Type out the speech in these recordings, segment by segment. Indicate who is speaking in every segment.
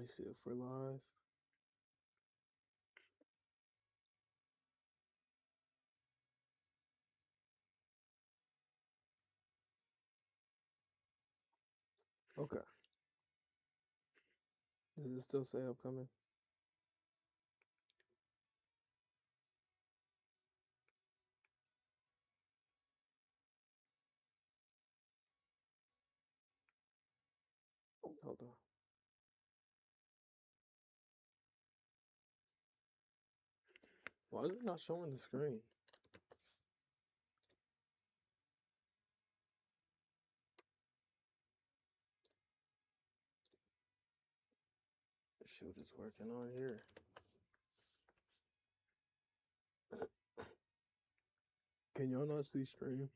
Speaker 1: see if we're live. Okay. Does it still say upcoming? Hold on. Why is it not showing the screen? Shoot, it's working on here. Can y'all not see stream?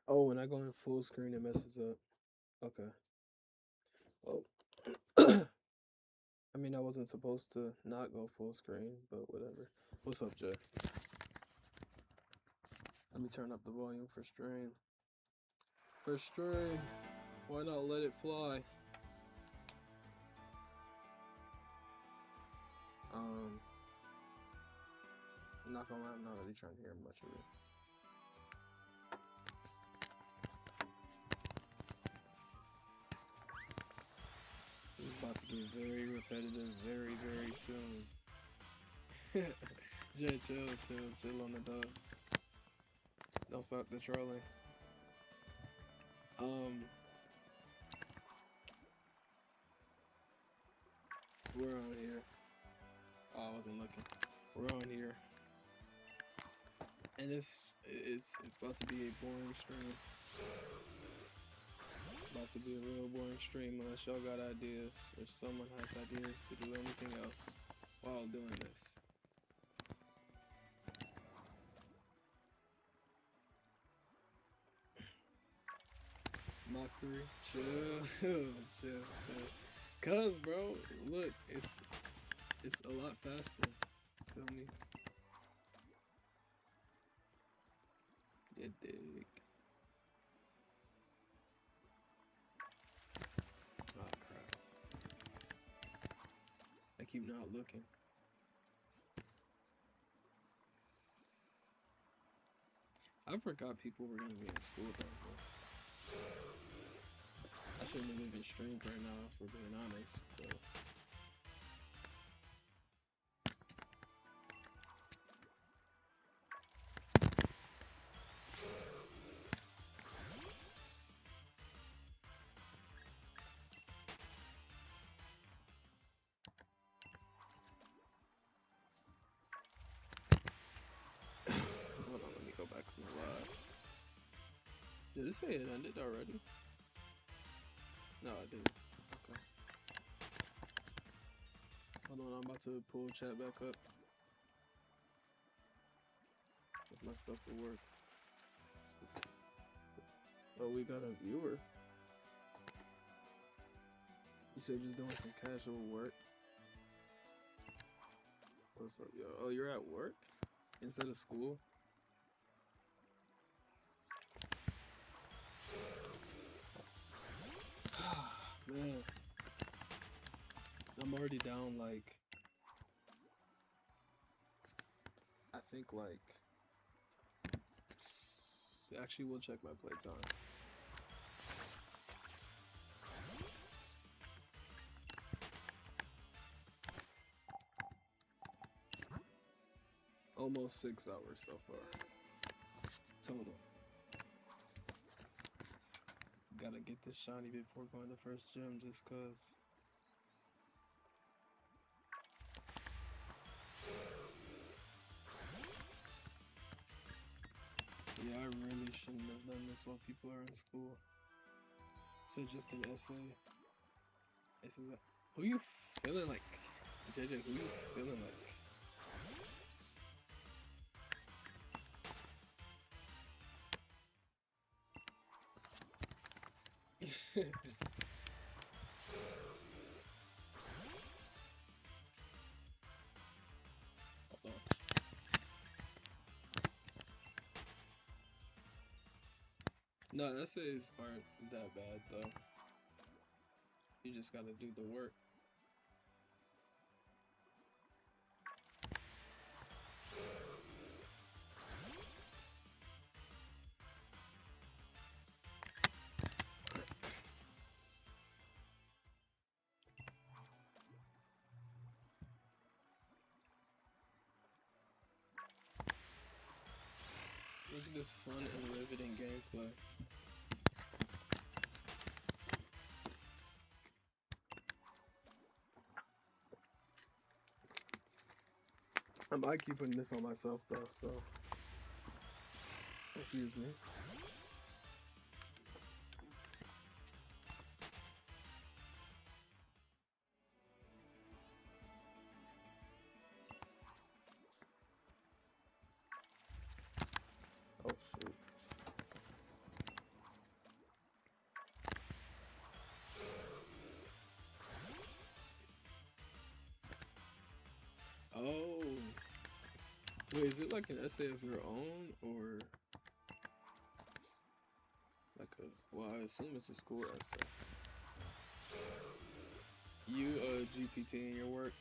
Speaker 1: Oh, when I go in full screen, it messes up. Okay. Well, I mean, I wasn't supposed to not go full screen, but whatever. What's up, Jay? Let me turn up the volume for stream. For stream. Why not let it fly? I'm not gonna lie, I'm not really trying to hear much of this. This is about to get very repetitive very, very soon. Jay, chill on the dubs. Don't stop the trolling. We're on here. Oh, I wasn't looking. We're on here. And it's about to be a boring stream. About to be a real boring stream unless y'all got ideas, if someone has ideas to do anything else while doing this. Mach 3, chill. Cause bro, look, it's a lot faster. Feel me? You dig? Oh crap! I keep not looking. I forgot people were gonna be in school during this. I shouldn't have even streamed right now, if we're being honest. But hold on, let me go back to the live. Did it say it ended already? No, it didn't. Okay. Hold on, I'm about to pull chat back up. If my stuff will work. Oh, we got a viewer. You said just doing some casual work. What's up, yo? Oh, you're at work instead of school? Man, I'm already down like, I think like, actually we'll check my playtime. Almost 6 hours so far. Total. Gotta get this shiny before going to first gym just cause. Yeah, I really shouldn't have done this while people are in school. So just an essay. This is who you feeling like? JJ, who you feeling like? Hold on. No, essays aren't that bad though. You just gotta do the work. Look at this fun and riveting gameplay. I might keep putting this on myself though, so excuse me. Oh shoot. Oh. Wait, is it like an essay of your own or like a, well, I assume it's a school essay. You GPT in your work?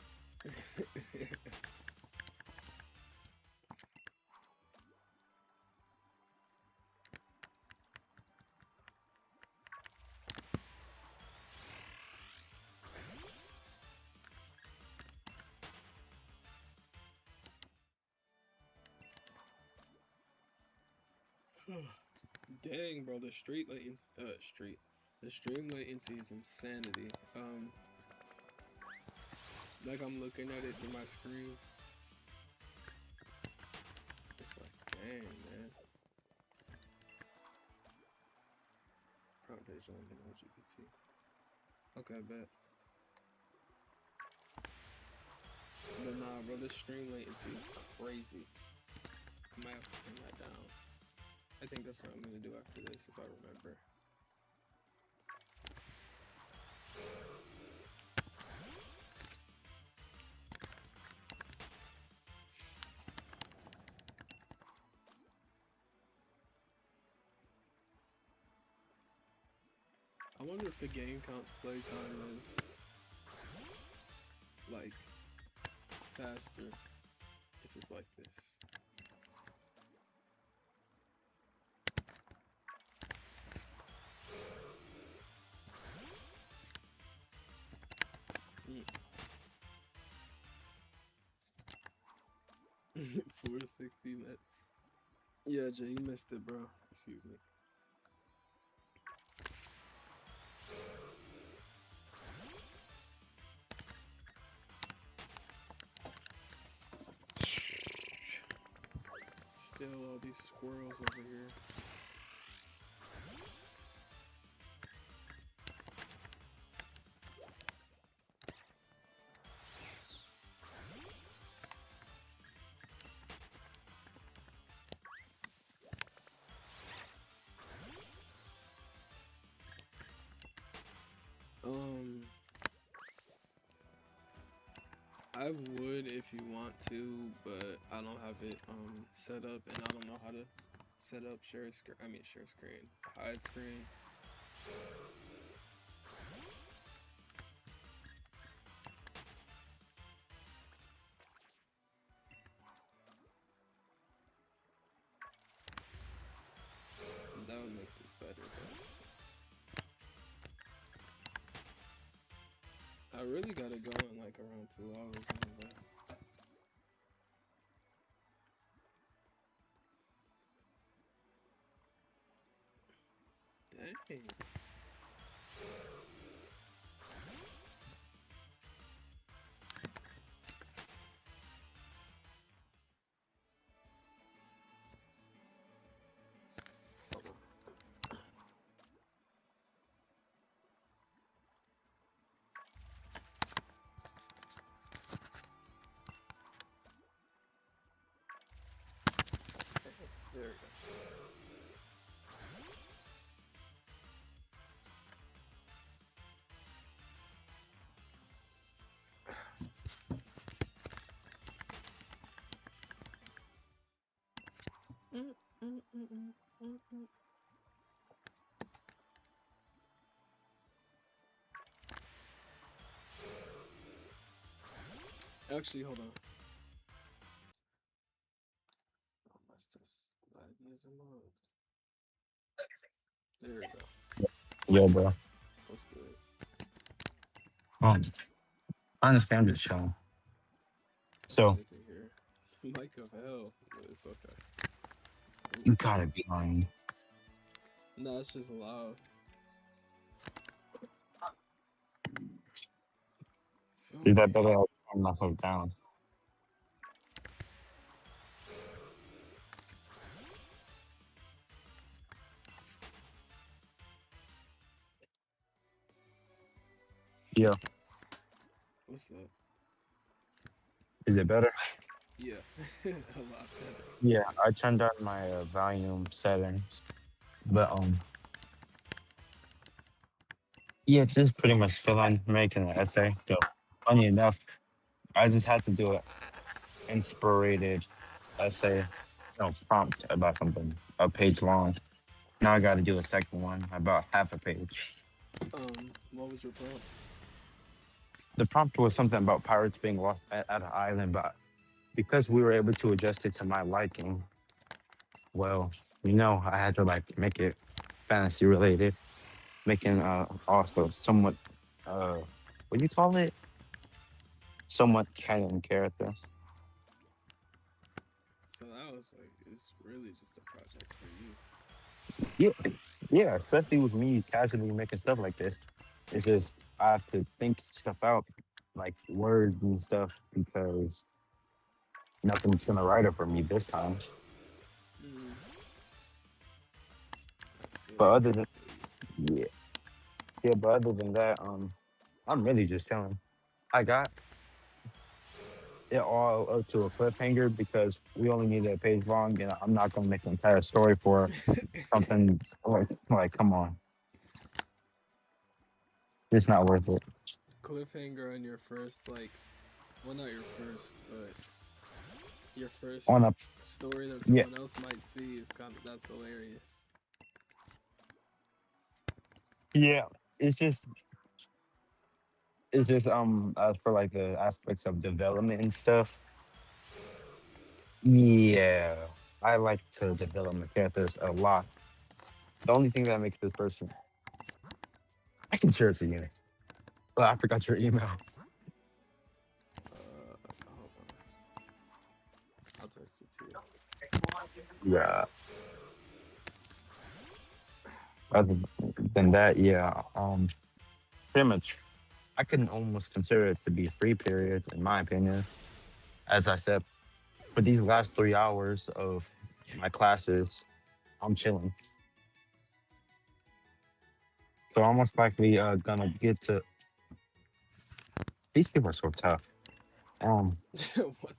Speaker 1: Dang, bro, the stream latency is insanity. Like I'm looking at it through my screen. It's like, dang, man. Front page only no GPT. Okay, bet. But nah, bro, this stream latency is crazy. I might have to turn that down. I think that's what I'm gonna do after this, if I remember. I wonder if the game counts playtime as like faster if it's like this. Mm. 460, man. Yeah, Jay, you missed it, bro. Excuse me. Still all these squirrels over here. I would if you want to, but I don't have it set up, and I don't know how to set up share screen. I mean share screen, hide screen. That would make this better, though. I really gotta go in like around 2 hours anyway. Dang. There we go. Actually, hold on. Oh, my stuff's lagging as a mug. There we go.
Speaker 2: Yo, bro.
Speaker 1: What's good?
Speaker 2: Um, Honestly, I'm just chilling.
Speaker 1: That's
Speaker 2: So
Speaker 1: good to hear. Mic of hell, but it's okay. Oop.
Speaker 2: you gotta be lying.
Speaker 1: Nah, it's just loud. Feel
Speaker 2: Is
Speaker 1: me?
Speaker 2: that better? I turn myself down. Yeah.
Speaker 1: What's up?
Speaker 2: Is it better?
Speaker 1: Yeah, a lot better.
Speaker 2: Yeah, I turned on my volume settings, but yeah, just pretty much still on making an essay. So funny enough, I just had to do an inspirated essay, prompt about something a page long. Now I got to do a second one about half a page.
Speaker 1: What was your prompt?
Speaker 2: The prompt was something about pirates being lost at an island, but because we were able to adjust it to my liking, well, I had to like make it fantasy related, making also somewhat what do you call it? Somewhat canon character.
Speaker 1: So that was like, it's really just a project for you.
Speaker 2: Yeah, yeah, especially with me casually making stuff like this. It's just I have to think stuff out, like words and stuff, because nothing's gonna write it for me this time.
Speaker 1: Mm, I feel
Speaker 2: But
Speaker 1: you.
Speaker 2: other
Speaker 1: I
Speaker 2: than
Speaker 1: feel you.
Speaker 2: yeah, yeah, but other than that, I'm really just chilling. I got it all up to a cliffhanger because we only need a page long, and I'm not gonna make an entire story for something like come on, it's not worth it.
Speaker 1: Cliffhanger on your first, like, well, not your first, but your first
Speaker 2: On a
Speaker 1: story that
Speaker 2: Yeah,
Speaker 1: someone else might see is kind of, that's hilarious.
Speaker 2: yeah, it's just as for like the aspects of development and stuff. Yeah, I like to develop my characters a lot. The only thing that makes this person, I can share it to you. But I forgot your email.
Speaker 1: Hold on. I'll text it to you.
Speaker 2: Yeah. Other than that, yeah. Pretty much, I can almost consider it to be a free period, in my opinion. As I said, for these last 3 hours of my classes, I'm chilling. So I'm most likely gonna get to. These people are so tough. Um,
Speaker 1: What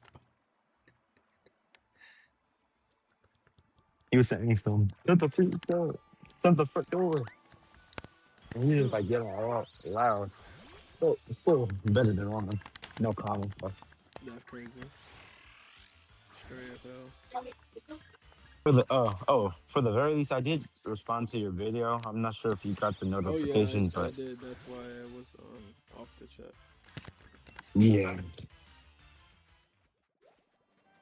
Speaker 2: he was saying some shut the front door, shut the front door, and he
Speaker 1: the?
Speaker 2: was like yelling all loud. So it's still better than normal. No comment. But
Speaker 1: That's crazy. Straight up hell.
Speaker 2: for the very least, I did respond to your video. I'm not sure if you got the
Speaker 1: Oh yeah,
Speaker 2: notification,
Speaker 1: I
Speaker 2: but
Speaker 1: did. That's why I was off the chat.
Speaker 2: yeah,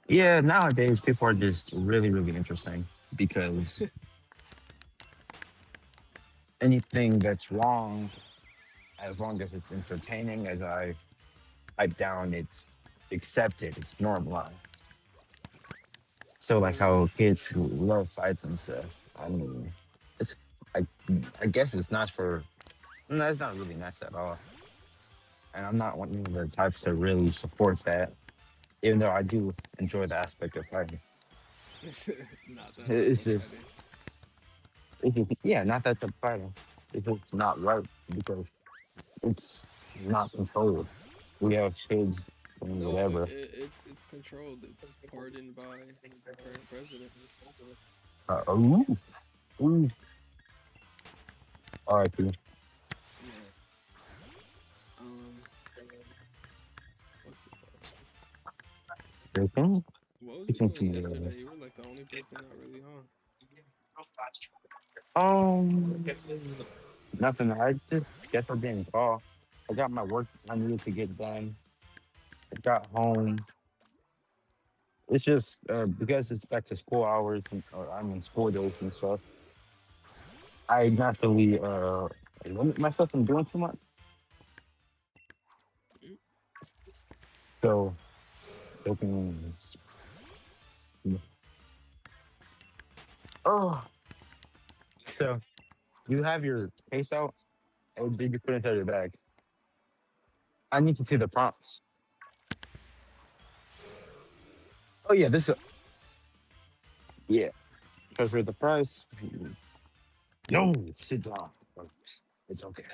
Speaker 2: yeah. Nowadays, people are just really, really interesting because anything that's wrong, as long as it's entertaining, as I pipe down, it's accepted, it's normalized. So like
Speaker 1: Mm.
Speaker 2: how kids who love fights and stuff. I mean, it's I I guess it's not for no, it's not really nice at all. And I'm not one of the types to really support that, even though I do enjoy the aspect of fighting.
Speaker 1: Not that type
Speaker 2: It's
Speaker 1: of
Speaker 2: just,
Speaker 1: fighting.
Speaker 2: yeah, not that type of fighting. It's just not right because it's not controlled. We have kids and
Speaker 1: No,
Speaker 2: whatever.
Speaker 1: it's controlled. It's pardoned by the current president.
Speaker 2: Ooh, ooh, R.I.P.
Speaker 1: Yeah. Um. What's it called?
Speaker 2: They think
Speaker 1: What was
Speaker 2: it
Speaker 1: you
Speaker 2: seems to
Speaker 1: doing
Speaker 2: me.
Speaker 1: yesterday? You were like the only person not really on.
Speaker 2: Um, Nothing. I just guess I didn't call. I got my work I needed to get done. I got home. It's just because it's back to school hours and or I'm in school days and stuff. I naturally limit myself from doing too much.
Speaker 1: Mm,
Speaker 2: So open. Oh, so you have your case out, or did you put it inside your bag? I need to see the prompts. Oh yeah, this is yeah. Because for the price, no, sit down. It's okay.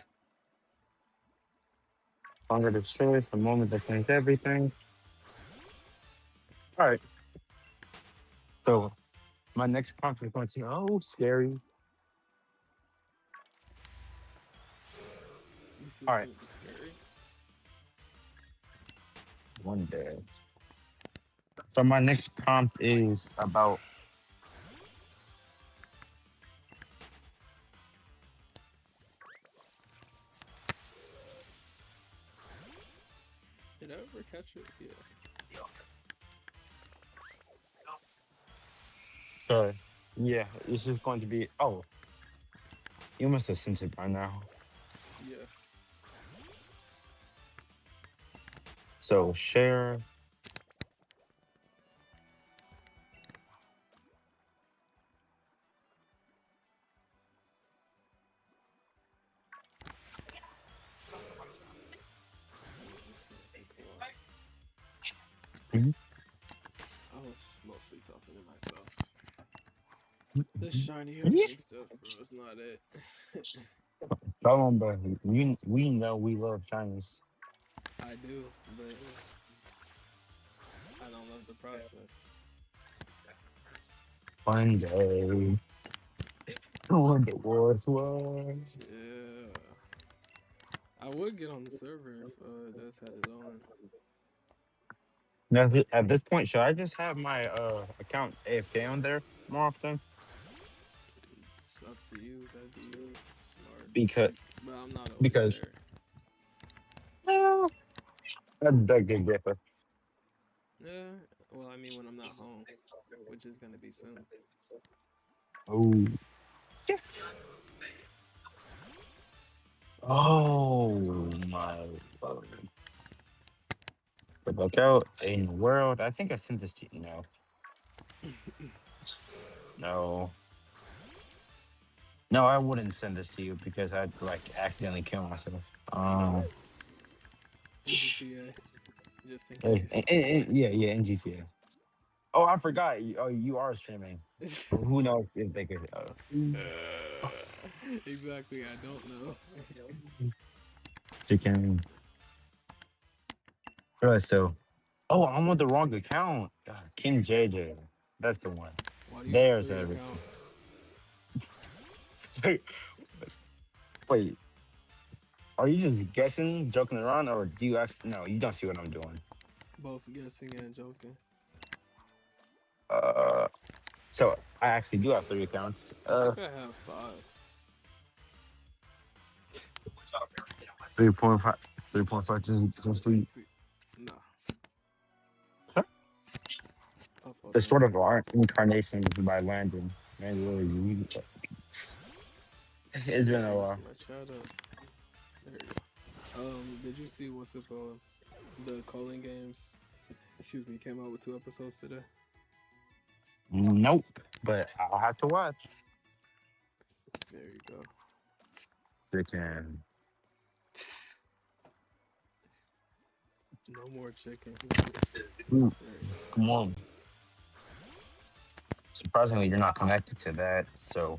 Speaker 2: Longer the choice, the moment that changed everything. All right. So my next prompt is going to be oh scary.
Speaker 1: you said
Speaker 2: All
Speaker 1: it's
Speaker 2: right,
Speaker 1: gonna be scary.
Speaker 2: one day. So my next prompt is about
Speaker 1: Did I ever catch it? Yeah.
Speaker 2: sorry. Yeah, it's just going to be oh, you must have sent it by now.
Speaker 1: Yeah.
Speaker 2: So share.
Speaker 1: It's gonna take a while.
Speaker 2: Mhm.
Speaker 1: I was mostly talking to myself. This shiny
Speaker 2: Yeah.
Speaker 1: object stuff, bro, is not it.
Speaker 2: Come on, bro. We know we love Chinese.
Speaker 1: I do, but I don't love the process.
Speaker 2: One day, when the wars was.
Speaker 1: Yeah. I would get on the server if that's had it on.
Speaker 2: Now, at this point, should I just have my account AFK on there more often?
Speaker 1: It's up to you. That'd be smart.
Speaker 2: Because
Speaker 1: But I'm not always
Speaker 2: because
Speaker 1: there.
Speaker 2: well, that's beg to differ.
Speaker 1: Yeah. Well, I mean, when I'm not home, which is gonna be soon.
Speaker 2: Oh, oh my word. The book out in the world. I think I sent this to you. No, no, no. I wouldn't send this to you because I'd like accidentally kill myself.
Speaker 1: In GTA, just in
Speaker 2: Hey,
Speaker 1: case.
Speaker 2: yeah, yeah, in GTA. Oh, I forgot. Oh, you are streaming. Who knows if they could?
Speaker 1: Exactly. I don't know.
Speaker 2: They can. So, oh, I'm on the wrong account. Kim JJ. That's the one.
Speaker 1: Why do you have
Speaker 2: There's
Speaker 1: three
Speaker 2: everything.
Speaker 1: accounts?
Speaker 2: Wait, are you just guessing, joking around, or do you actually? No, you don't see what I'm doing.
Speaker 1: Both guessing and joking.
Speaker 2: Uh, so I actually do have three accounts.
Speaker 1: I think I have five.
Speaker 2: 3.5, 3.5 just sleep.
Speaker 1: Nah, I'll
Speaker 2: The
Speaker 1: fuck with
Speaker 2: sort
Speaker 1: it.
Speaker 2: of art incarnation by Landon. Man, really, it's been a
Speaker 1: Damn, is
Speaker 2: while.
Speaker 1: my chat up? There you go. Did you see what's it called? The calling games. Excuse me, came out with 2 episodes today.
Speaker 2: Nope, but I'll have to watch.
Speaker 1: There you go.
Speaker 2: Freaking,
Speaker 1: No more chicken. He just
Speaker 2: ooh,
Speaker 1: there you go.
Speaker 2: come on. Surprisingly, you're not connected to that. So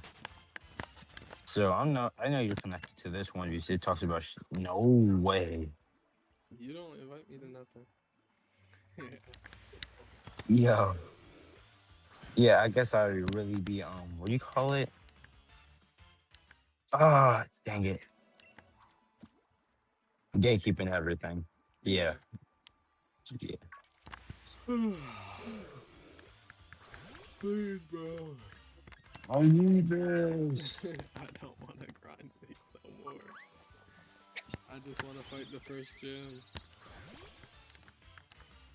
Speaker 2: I'm not. I know you're connected to this one because it talks about. No way.
Speaker 1: You don't invite me to nothing.
Speaker 2: Yeah, yeah. I guess I would really be What do you call it? Ah, dang it. Gatekeeping everything. Yeah,
Speaker 1: Yeah.
Speaker 2: yeah.
Speaker 1: Please, bro.
Speaker 2: I need this.
Speaker 1: I don't want to grind these no more. I just want to fight the first gym.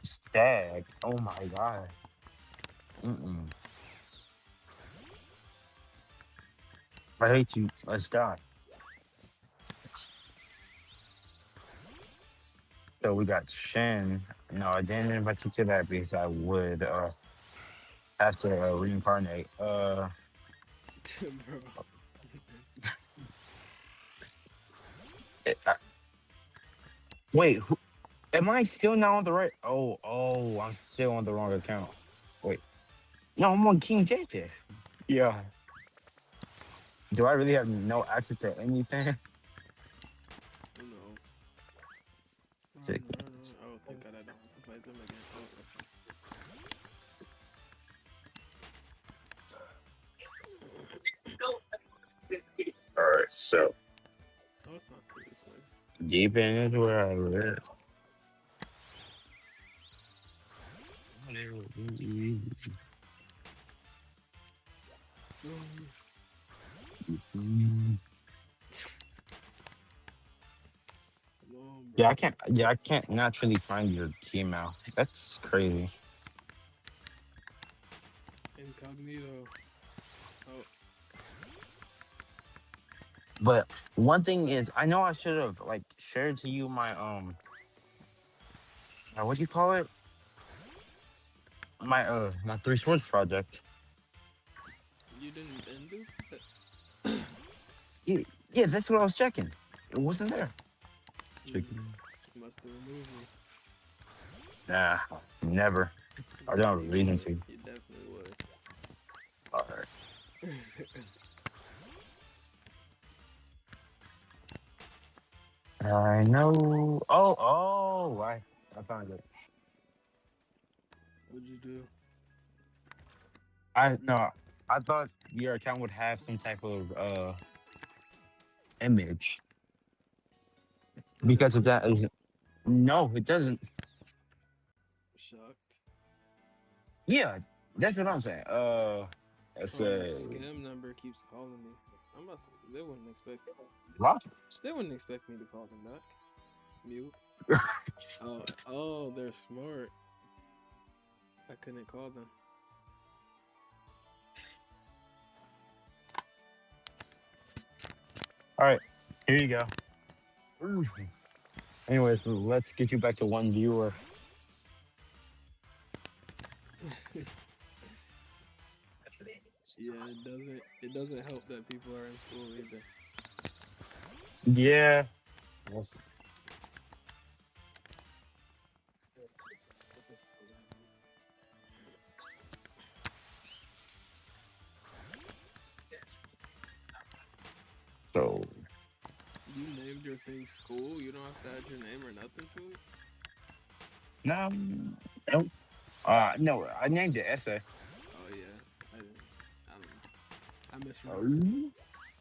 Speaker 2: Stag. Oh my god. Mm-mm. I hate you. Let's die. So we got Shin. No, I didn't invite you to that because I would have to reincarnate.
Speaker 1: Bro.
Speaker 2: Wait, am I still not on the right? I'm still on the wrong account. Wait, no, I'm on King JJ. Yeah. Do I really have no access to anything?
Speaker 1: Who knows? Run,
Speaker 2: Check.
Speaker 1: run, run. Oh, thank God I don't have to fight them again. Oh, okay.
Speaker 2: All right, so
Speaker 1: Oh, it's not through this way.
Speaker 2: deep in where I live.
Speaker 1: Feel me? Come on, bro.
Speaker 2: Yeah, I can't. Yeah, I can't naturally find your Gmail. That's crazy.
Speaker 1: Incognito. Oh,
Speaker 2: But one thing is, I know I should have like shared to you my what do you call it? My three swords project.
Speaker 1: you didn't undo?
Speaker 2: Yeah, yeah, that's what I was checking. It wasn't there.
Speaker 1: Hmm.
Speaker 2: Checking.
Speaker 1: You must have removed me.
Speaker 2: Nah, never. I don't have a
Speaker 1: You
Speaker 2: reason
Speaker 1: would.
Speaker 2: to.
Speaker 1: You definitely would.
Speaker 2: All right. I know. I found it.
Speaker 1: What'd you do?
Speaker 2: I no. I thought your account would have some type of image
Speaker 1: It
Speaker 2: because of
Speaker 1: doesn't?
Speaker 2: that. Is no, it doesn't.
Speaker 1: Shocked.
Speaker 2: Yeah, that's what I'm saying. It's
Speaker 1: Oh, the scam number keeps calling me. I'm about to. They wouldn't expect.
Speaker 2: what?
Speaker 1: They wouldn't expect me to call them back. Mute. Oh, they're smart. I couldn't call them.
Speaker 2: All right, here you go. Anyways, let's get you back to one viewer.
Speaker 1: Yeah, it doesn't. It doesn't help that people are in school either.
Speaker 2: Yeah. So
Speaker 1: You named your thing school. You don't have to add your name or nothing to it.
Speaker 2: no, no, no. I named it essay.
Speaker 1: Oh yeah, I didn't. I don't know. I misremembered.
Speaker 2: Oh.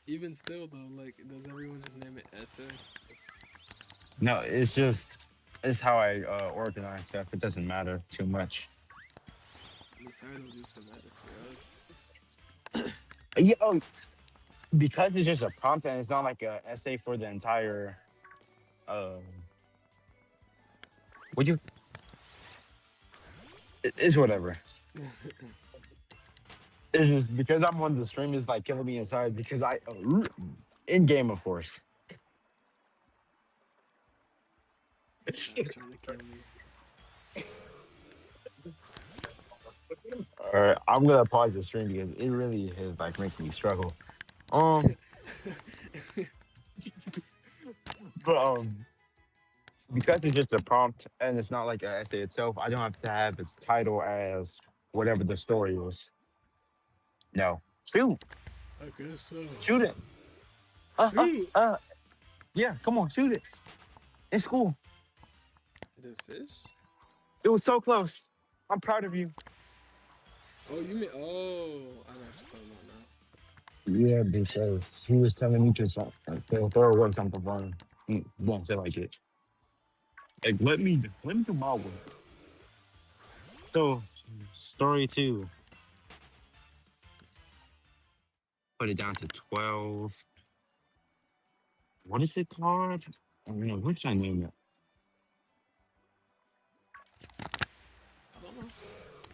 Speaker 1: Even still though, like, does everyone just name it essay?
Speaker 2: No, it's how I organize stuff. It doesn't matter too much.
Speaker 1: The title used to matter for us.
Speaker 2: Yeah, because it's just a prompt and it's not like a essay for the entire. Uh, would you? It's whatever. It's just because I'm on the stream is like killing me inside because I in game of course.
Speaker 1: Nah, it's trying to kill me.
Speaker 2: All right, I'm gonna pause the stream because it really is like making me struggle. Um, but because it's just a prompt and it's not like an essay itself, I don't have to have its title as whatever the story is. No, shoot,
Speaker 1: I guess so.
Speaker 2: shoot it. Uh, uh,
Speaker 1: Shoot
Speaker 2: uh. Yeah, come on, shoot it. It's cool.
Speaker 1: the fish.
Speaker 2: It was so close. I'm proud of you.
Speaker 1: Oh, you mean? Oh, I know what you're talking about now.
Speaker 2: Yeah, because he was telling me to throw away something for him. He won't say like it. Like let me do my work. So story two, put it down to 12. What is it called? I don't know. What should I name it?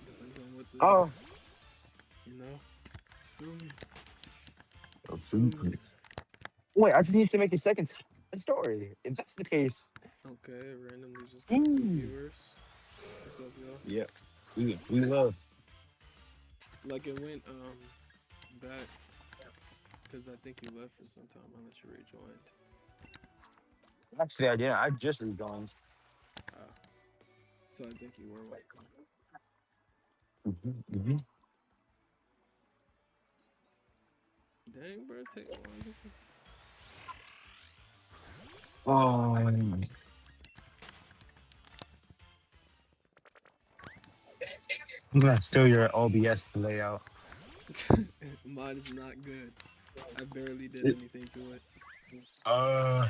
Speaker 1: Depends on what the
Speaker 2: Oh,
Speaker 1: you know. Feel me? Feel me?
Speaker 2: super. Wait, I just need to make a story. If that's the case,
Speaker 1: Okay, randomly just got two
Speaker 2: ooh,
Speaker 1: viewers. What's up, y'all?
Speaker 2: yeah, we love.
Speaker 1: Like it went back because I think you left for some time unless you rejoined.
Speaker 2: Actually, I didn't. I just rejoined.
Speaker 1: Ah, so I think you were welcome.
Speaker 2: Hmm.
Speaker 1: Dang, bro, take long as
Speaker 2: Oh, I'm gonna steal your OBS layout.
Speaker 1: mine is not good. I barely did anything to it.
Speaker 2: Uh,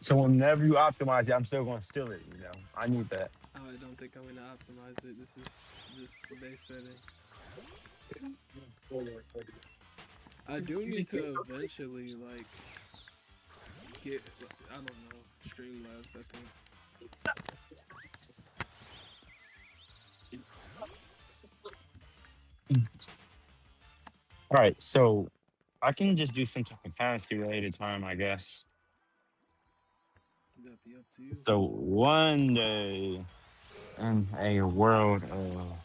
Speaker 2: so whenever you optimize it, I'm still gonna steal it. I need that.
Speaker 1: I don't think I'm gonna optimize it. This is just base settings. I do need to eventually like get I don't know Streamlabs. I think
Speaker 2: All right, so I can just do some type of fantasy related time, I guess.
Speaker 1: that'd be up to you.
Speaker 2: So one day in a world of.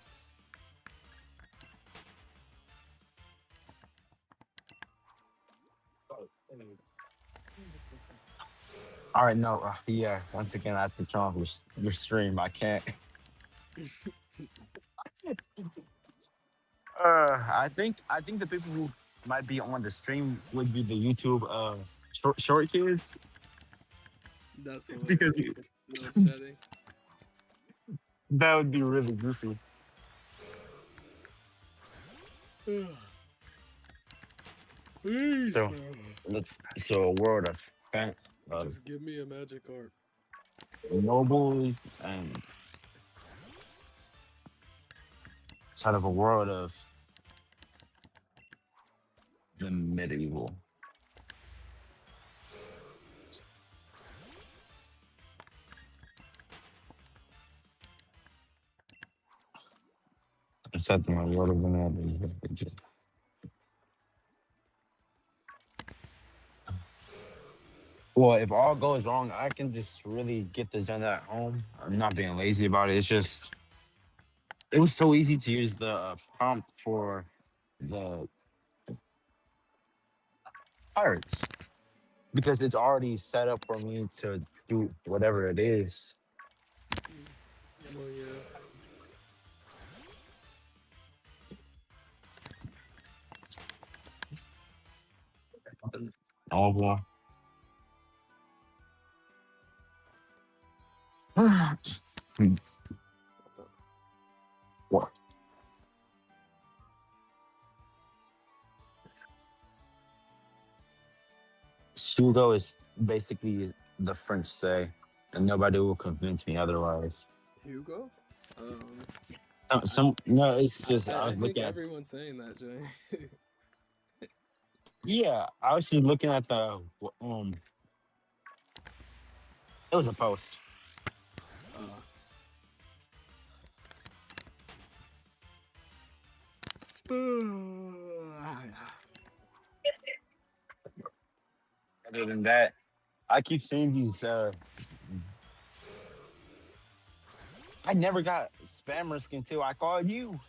Speaker 2: All right, no, yeah. Once again, I have to turn off your stream. I can't. I think the people who might be on the stream would be the YouTube short kids
Speaker 1: That's
Speaker 2: because
Speaker 1: hilarious. No chatting.
Speaker 2: that would be really goofy.
Speaker 1: Please,
Speaker 2: So
Speaker 1: bro.
Speaker 2: so a world of
Speaker 1: Just give me a magic card.
Speaker 2: nobles and sort of a world of the medieval. Something like world of the medieval. Well, if all goes wrong, I can just really get this done at home. I'm not being lazy about it. It was so easy to use the prompt for the pirates because it's already set up for me to do whatever it is.
Speaker 1: Mm. Well, yeah.
Speaker 2: Oh boy. What? Sugo is basically the French say, and nobody will convince me otherwise.
Speaker 1: Hugo. Um, I
Speaker 2: No, it's just I
Speaker 1: I
Speaker 2: was
Speaker 1: think
Speaker 2: looking at.
Speaker 1: everyone's saying that, Jay.
Speaker 2: Yeah, I was just looking at the It was a post.
Speaker 1: uh,
Speaker 2: Other than that, I keep seeing these. I never got spammers until I called you.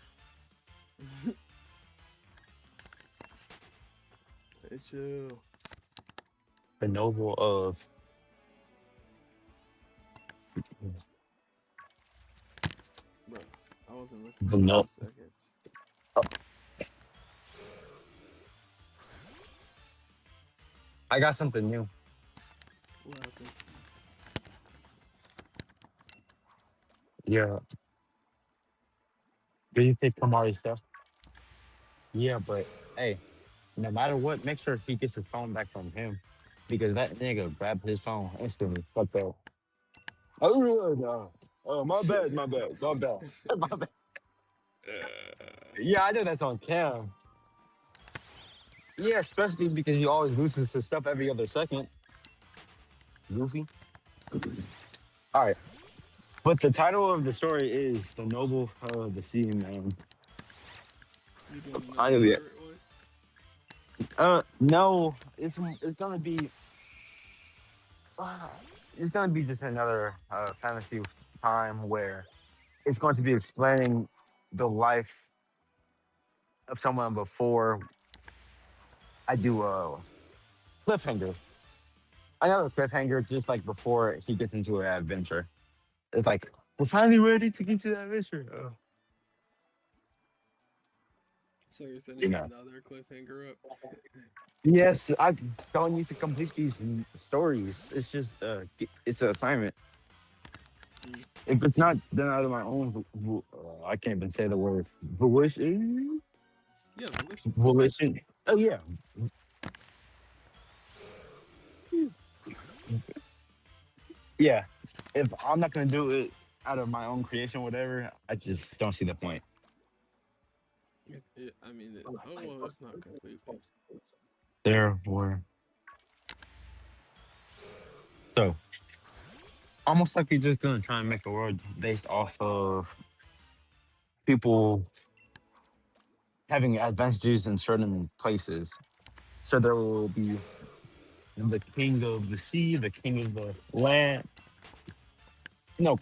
Speaker 1: hey, chill,
Speaker 2: The noble of
Speaker 1: bro. I wasn't looking
Speaker 2: the
Speaker 1: for
Speaker 2: no.
Speaker 1: 2 seconds.
Speaker 2: I got something new.
Speaker 1: What happened?
Speaker 2: Yeah. Did you take Kamari's stuff? Yeah, but hey, no matter what, make sure he gets his phone back from him. Because that nigga grabbed his phone instantly. Fuck that. Oh, yeah, no. Oh, my bad, my bad, my bad. My bad. Yeah, I know that's on cam. Yeah, especially because he always loses his stuff every other second. Goofy. All right. But the title of the story is "The Noble of the Sea Man."
Speaker 1: You doing another
Speaker 2: I
Speaker 1: pirate one?
Speaker 2: no, it's gonna be uh, it's gonna be just another fantasy time where it's going to be explaining the life of someone before I do a cliffhanger. Another cliffhanger, just like before he gets into an adventure. It's like we're finally ready to get to that adventure.
Speaker 1: So you're
Speaker 2: You
Speaker 1: setting
Speaker 2: know.
Speaker 1: another cliffhanger up?
Speaker 2: Yes, I don't need to complete these stories. It's just it's an assignment.
Speaker 1: Mm.
Speaker 2: If it's not done out of my own, I can't even say the word volition.
Speaker 1: Yeah, volition.
Speaker 2: Volition. Oh yeah, yeah. If I'm not gonna do it out of my own creation, whatever, I just don't see the point.
Speaker 1: I mean, oh well, it's not completely.
Speaker 2: Therefore, so almost like you're just gonna try and make a world based off of people having advantages in certain places. So there will be the king of the sea, the king of the land, no,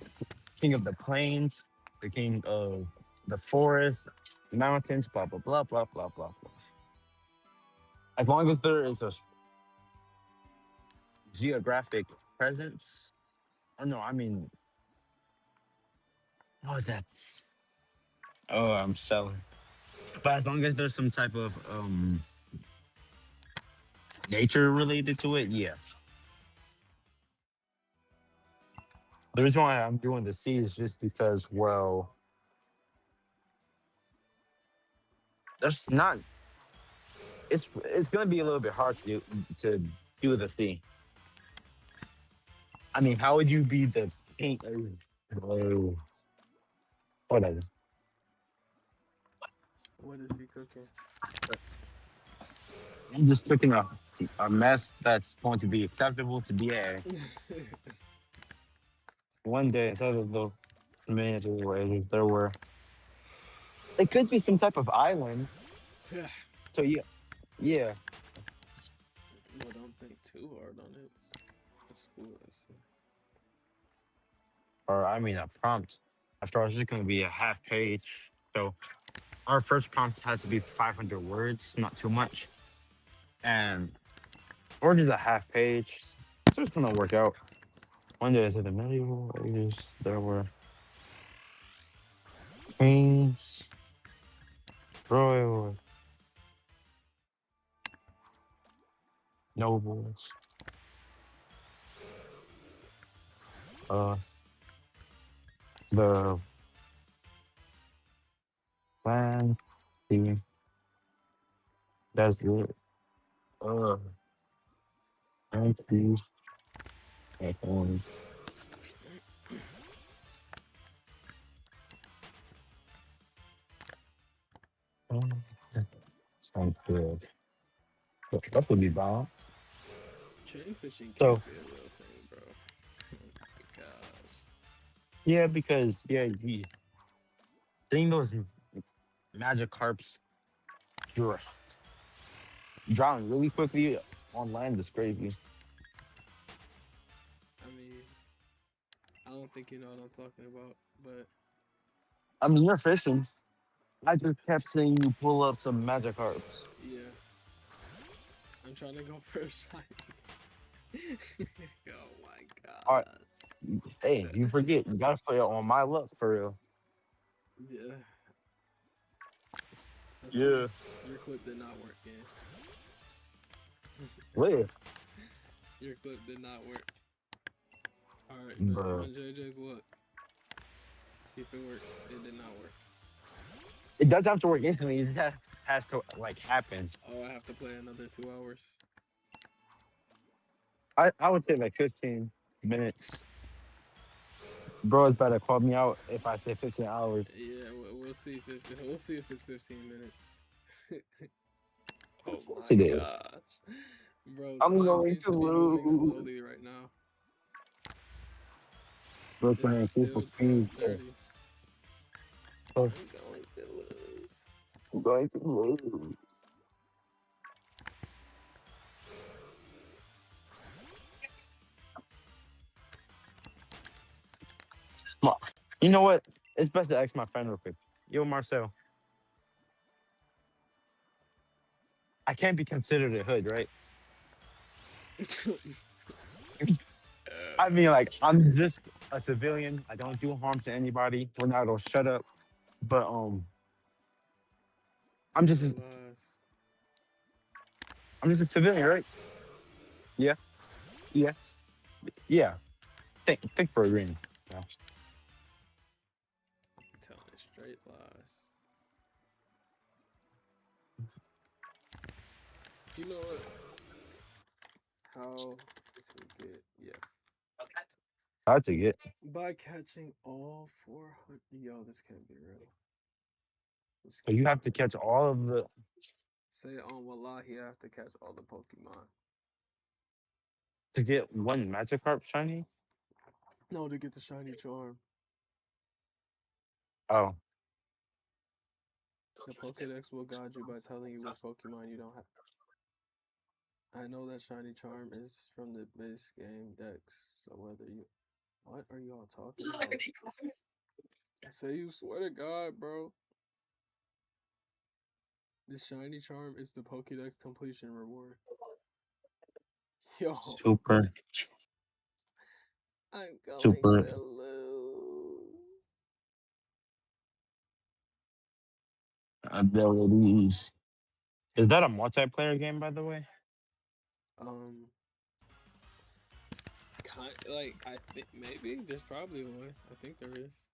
Speaker 2: king of the plains, the king of the forest, mountains, blah blah blah blah blah blah blah. As long as there is a geographic presence. Oh no, I mean, oh that's oh I'm selling. But as long as there's some type of nature related to it, yeah. The reason why I'm doing the sea is just because, well, there's not. It's gonna be a little bit hard to do the sea. I mean, how would you be the king? Oh, whatever.
Speaker 1: What is he cooking?
Speaker 2: I'm just picking a mess that's going to be acceptable to be a one day instead of the many ways there were. It could be some type of island.
Speaker 1: Yeah.
Speaker 2: So yeah, yeah.
Speaker 1: Well, don't think too hard on it. It's a school essay.
Speaker 2: Or I mean, a prompt. After all, it's just going to be a half page. So our first prompt had to be 500 words, not too much, and or just a half page. So it's going to work out. One day, in the medieval ages, there were queens, royal, nobles, uh, the land, the desert, countries, and oh, sounds good. That would be balanced.
Speaker 1: Chain fishing
Speaker 2: So
Speaker 1: can't be a real thing, bro. Oh my gosh.
Speaker 2: yeah, because yeah, seeing those magic carps dr- drown really quickly on land is crazy.
Speaker 1: I mean, I don't think you know what I'm talking about, but
Speaker 2: I mean, you're fishing. I just kept seeing you pull up some magic carps.
Speaker 1: yeah, I'm trying to go for a shiny. Oh my
Speaker 2: All right,
Speaker 1: gosh.
Speaker 2: hey, you forget you gotta play on my luck for real.
Speaker 1: Yeah, let's see.
Speaker 2: Yeah.
Speaker 1: Your clip did not work, yeah.
Speaker 2: Where,
Speaker 1: Your clip did not work. All right, bet.
Speaker 2: bro?
Speaker 1: Run JJ's luck. See if it works. It did not work.
Speaker 2: It doesn't have to work instantly. It just has to like happen.
Speaker 1: Oh, I have to play another 2 hours.
Speaker 2: I would say like 15 minutes. Bro is better call me out if I say 15 hours.
Speaker 1: Yeah, we'll see if we'll see if it's 15 minutes. Oh
Speaker 2: Of course
Speaker 1: my
Speaker 2: it is.
Speaker 1: gosh, bro,
Speaker 2: I'm
Speaker 1: time
Speaker 2: going
Speaker 1: seems
Speaker 2: to
Speaker 1: to be moving
Speaker 2: lose.
Speaker 1: slowly right now.
Speaker 2: Brooklyn
Speaker 1: It's
Speaker 2: and Cooper
Speaker 1: still
Speaker 2: Queens.
Speaker 1: 12:30.
Speaker 2: So
Speaker 1: I'm going to lose.
Speaker 2: I'm going to lose. Come on. You know what? It's best to ask my friend real quick. Yo, Marcel, I can't be considered a hood, right? I mean, like, I'm just a civilian. I don't do harm to anybody. Ronaldo, shut up. But I'm just
Speaker 1: No
Speaker 2: a,
Speaker 1: lies.
Speaker 2: I'm just a civilian, right? Yeah, yeah, yeah. Think for a green. Yeah.
Speaker 1: Telling straight lies. You know what? How to get
Speaker 2: Hard to get.
Speaker 1: by catching all 400. Yo, this can't be real. This
Speaker 2: So
Speaker 1: can't
Speaker 2: you
Speaker 1: be
Speaker 2: have to
Speaker 1: real.
Speaker 2: catch all of the
Speaker 1: Say on Wallahi, I have to catch all the Pokemon.
Speaker 2: to get one Magikarp shiny.
Speaker 1: No, to get the shiny charm.
Speaker 2: Oh,
Speaker 1: The Pokedex will guide you by telling you which Pokemon you don't have. I know that shiny charm is from the base game Dex, so whether you. What are y'all talking about? Say you swear to God, bro. This shiny charm is the Pokedex completion reward. Yo,
Speaker 2: super,
Speaker 1: I'm going
Speaker 2: super
Speaker 1: to lose.
Speaker 2: abilities. Is that a multiplayer game, by the way?
Speaker 1: Um, like I think maybe there's probably one. I think there is.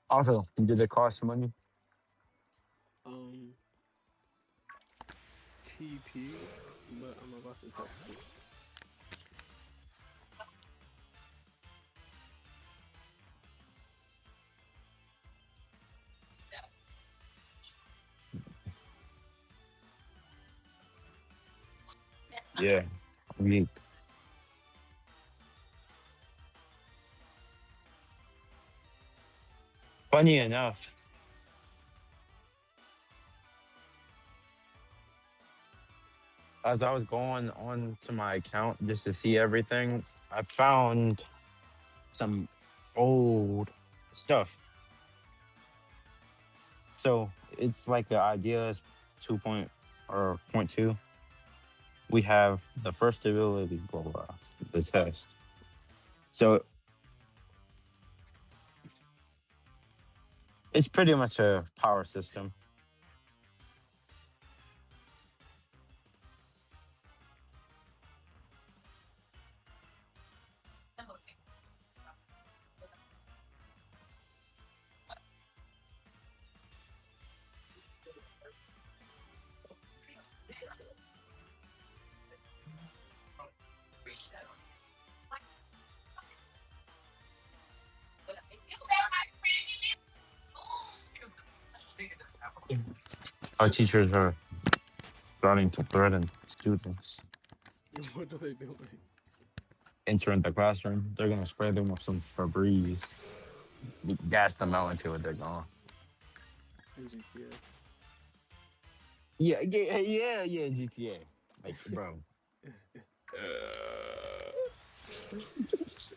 Speaker 2: Also, did it cost money?
Speaker 1: Um, TP, but I'm about to text it.
Speaker 2: Yeah. I mean, funny enough, as I was going on to my account just to see everything, I found some old stuff. So it's like the ideas 2 point or point two. We have the first ability, blah, blah, blah, the test. So it's pretty much a power system. Our teachers are starting to threaten students
Speaker 1: What are they doing?
Speaker 2: entering the classroom. They're gonna spray them with some Febreze, gas them out until they're gone.
Speaker 1: In GTA.
Speaker 2: Yeah, yeah, yeah, yeah. GTA, like, bro.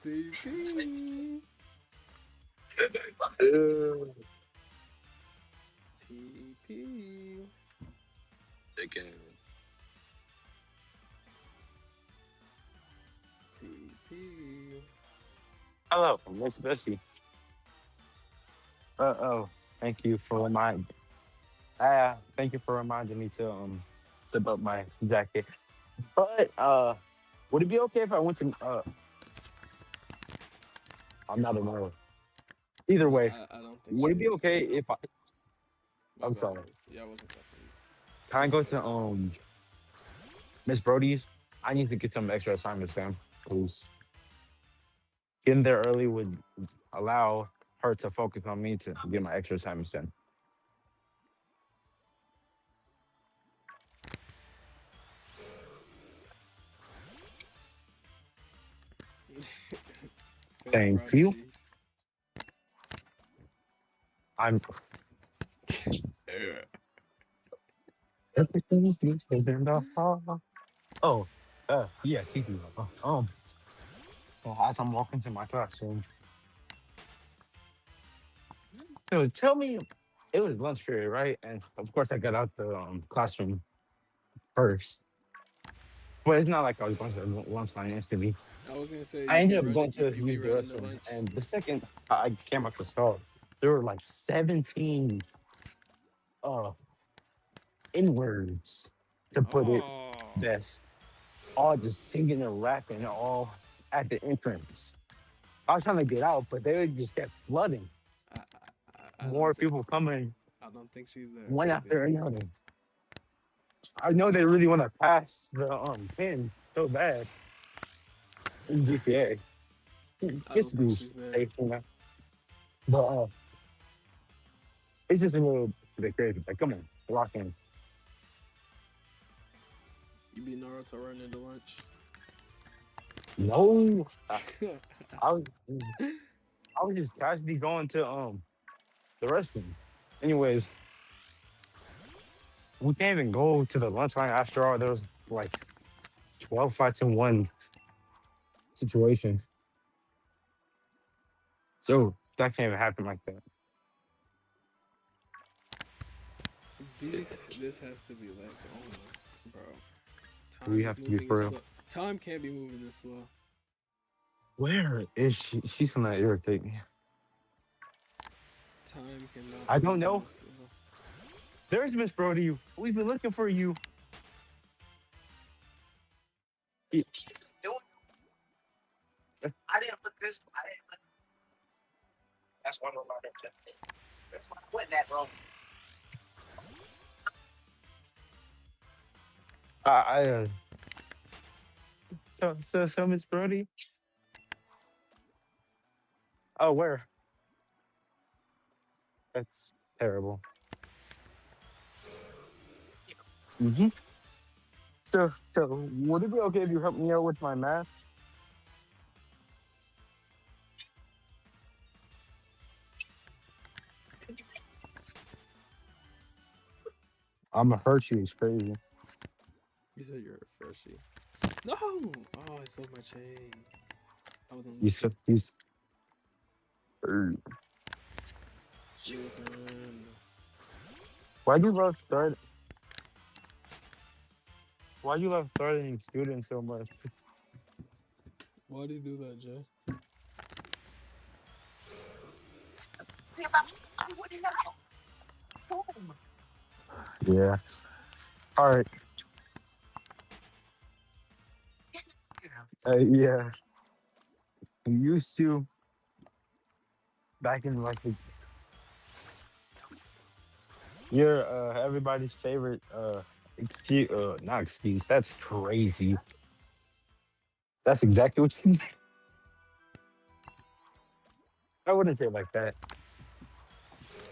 Speaker 1: TP. TP.
Speaker 2: They can.
Speaker 1: TP.
Speaker 2: Hello, Miss Bessie. Oh, thank you for reminding. Thank you for reminding me to zip up my jacket. But would it be okay if I went to? I'm not aware. Either way,
Speaker 1: I don't think
Speaker 2: would
Speaker 1: she
Speaker 2: it be
Speaker 1: is,
Speaker 2: okay
Speaker 1: but
Speaker 2: if I?
Speaker 1: my
Speaker 2: I'm
Speaker 1: bad.
Speaker 2: sorry.
Speaker 1: Yeah, I wasn't talking to you.
Speaker 2: Can I go to Miss Brody's? I need to get some extra assignments, fam. Because getting there early would allow her to focus on me to get my extra assignments done.
Speaker 1: fake
Speaker 2: Thank you.
Speaker 1: prodigies.
Speaker 2: I'm everything is in the hall. Oh, yeah, TV. As I'm walking to my classroom, so tell me, it was lunch period, right? And of course, I got out the classroom first, but it's not like I was going to the lunch line instantly.
Speaker 1: I was gonna say
Speaker 2: I
Speaker 1: you be
Speaker 2: ended up
Speaker 1: running,
Speaker 2: going to
Speaker 1: you be
Speaker 2: use the
Speaker 1: running to
Speaker 2: restroom,
Speaker 1: lunch.
Speaker 2: and the second I came out the stall, there were like 17 uh in words, to put it
Speaker 1: Oh,
Speaker 2: best, all just singing and rapping all at the entrance. I was trying to get out, but they just kept flooding.
Speaker 1: I don't
Speaker 2: More
Speaker 1: think
Speaker 2: people coming
Speaker 1: I don't think she's there,
Speaker 2: one
Speaker 1: baby.
Speaker 2: after another. I know they really want to pass the pin so bad in GTA.
Speaker 1: I
Speaker 2: Just
Speaker 1: don't
Speaker 2: to
Speaker 1: think
Speaker 2: be
Speaker 1: she's there.
Speaker 2: safe, But it's just a little bit crazy. Like, come on, lock in.
Speaker 1: You be Naruto running to lunch.
Speaker 2: No, I was I was just casually going to the restroom. Anyways, we can't even go to the lunch line after all. There was like 12 fights in one situation. So that can't even happen like that.
Speaker 1: This has to be like, oh my, bro.
Speaker 2: We
Speaker 1: Time is
Speaker 2: have to be
Speaker 1: moving as
Speaker 2: for real.
Speaker 1: slow. Time can't be moving this slow.
Speaker 2: Where is she? She's gonna irritate me.
Speaker 1: Time cannot
Speaker 2: I
Speaker 1: be
Speaker 2: don't
Speaker 1: moving
Speaker 2: know.
Speaker 1: this slow.
Speaker 2: There's Miss Brody. We've been looking for you. Y- I so Miss Brody. Oh, where? That's terrible. hmm So would it be okay if you help me out with my math? I'm gonna hurt you. It's crazy.
Speaker 1: You said you're a freshie. No! Oh, I sold my chain. I wasn't
Speaker 2: You
Speaker 1: looking.
Speaker 2: so he's. er,
Speaker 1: Chicken.
Speaker 2: Why do you love start? Why you love starting students so much?
Speaker 1: Why do you do that, Jay?
Speaker 2: Yeah. All right. Yeah. We used to back in like you're everybody's favorite excuse not excuse. That's crazy. That's exactly what you I wouldn't say it like that.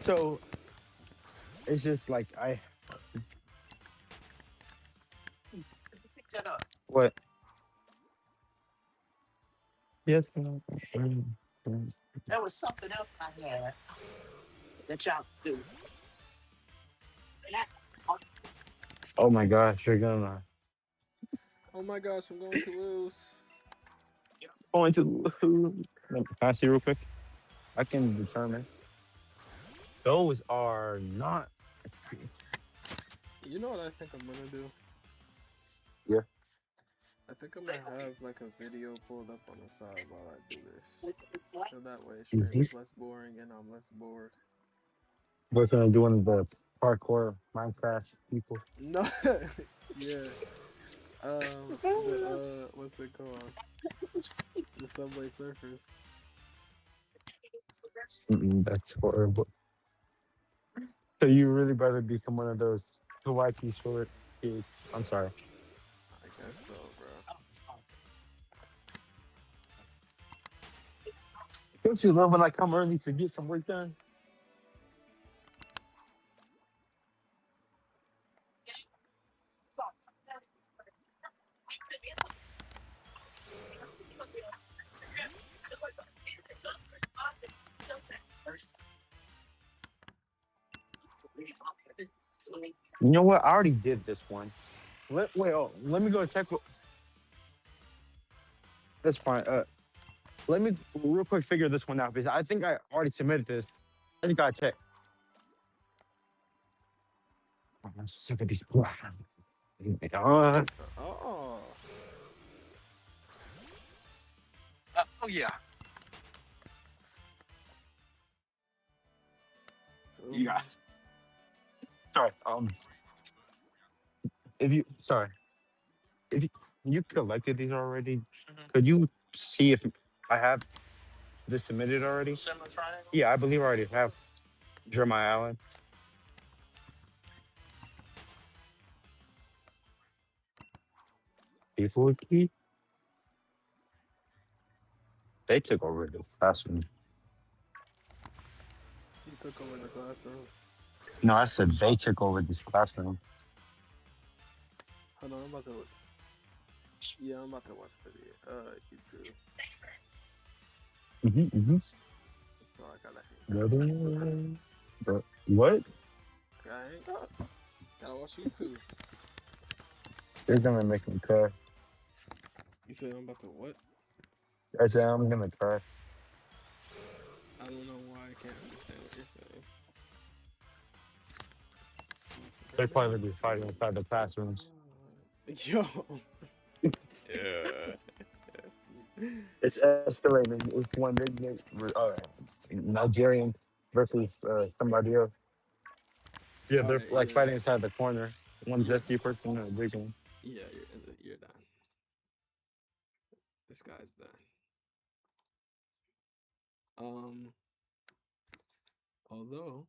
Speaker 2: So it's just like I what yes ma'am. Mm. Oh my gosh, you're gonna
Speaker 1: Oh my gosh, I'm going to lose.
Speaker 2: going to can I see real quick? I can determine. Those are not
Speaker 1: You know what I think I'm gonna do?
Speaker 2: yeah.
Speaker 1: I think I'm gonna have like a video pulled up on the side while I do this. So that way stream
Speaker 2: Mhm.
Speaker 1: is less boring and I'm less bored.
Speaker 2: What's gonna do one of the parkour Minecraft people?
Speaker 1: No, yeah. The what's it called? The Subway Surfers.
Speaker 2: That's horrible. So you really better become one of those Hawaii short kids. I'm sorry.
Speaker 1: I guess so, bro.
Speaker 2: Don't you love when I come early to get some work done? You know what? I already did this one. Let me go check. That's fine. Let me real quick figure this one out because I think I already submitted this. I just gotta check. Oh, I'm sick of these.
Speaker 1: Oh.
Speaker 2: Oh yeah.
Speaker 1: Feel
Speaker 2: You
Speaker 1: me?
Speaker 2: got. Sorry. If you sorry, if you collected these already, could you see if I have this submitted already? Yeah, I believe I already have Jeremiah Allen. People key. They took over the classroom.
Speaker 1: You took over the classroom.
Speaker 2: No, I said they took over this classroom.
Speaker 1: Hold on, I'm about to. Yeah, I'm about to watch video. YouTube.
Speaker 2: Mm-hmm.
Speaker 1: So I gotta hang up.
Speaker 2: What?
Speaker 1: Gotta hang up. Gotta watch YouTube.
Speaker 2: They're gonna make me cry.
Speaker 1: You said I'm about to what?
Speaker 2: I said I'm gonna cry.
Speaker 1: I don't know why I can't understand what you're saying.
Speaker 2: They're probably gonna be fighting inside the classrooms.
Speaker 1: Yo. Yeah.
Speaker 2: It's escalating. It's one big Nigerian versus somebody else. Yeah,
Speaker 1: All
Speaker 2: they're
Speaker 1: right.
Speaker 2: like
Speaker 1: Yeah.
Speaker 2: fighting inside the corner. One's
Speaker 1: Yeah.
Speaker 2: SD person and a big one.
Speaker 1: Yeah. You're done. This guy's done. Um. Although,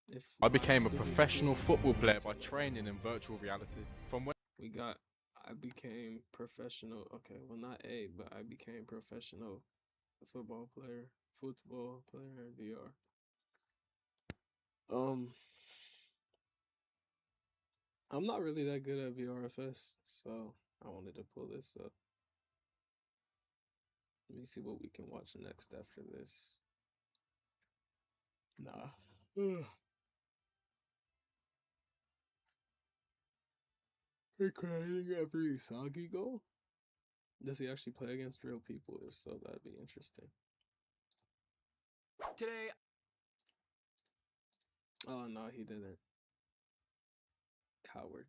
Speaker 1: if
Speaker 3: I
Speaker 1: my
Speaker 3: became a
Speaker 1: stupid
Speaker 3: professional
Speaker 1: kid
Speaker 3: football player by training in virtual reality. From when
Speaker 1: we got, I became professional. Okay, well not a, but I became professional football player. Football player in VR. Um. I'm not really that good at VRFS, so I wanted to pull this up. Let me see what we can watch next after this. Nah. Ugh. Hey, creating every Sagi goal? Does he actually play against real people? If so, that'd be interesting.
Speaker 3: today
Speaker 1: Oh no, he didn't. Coward.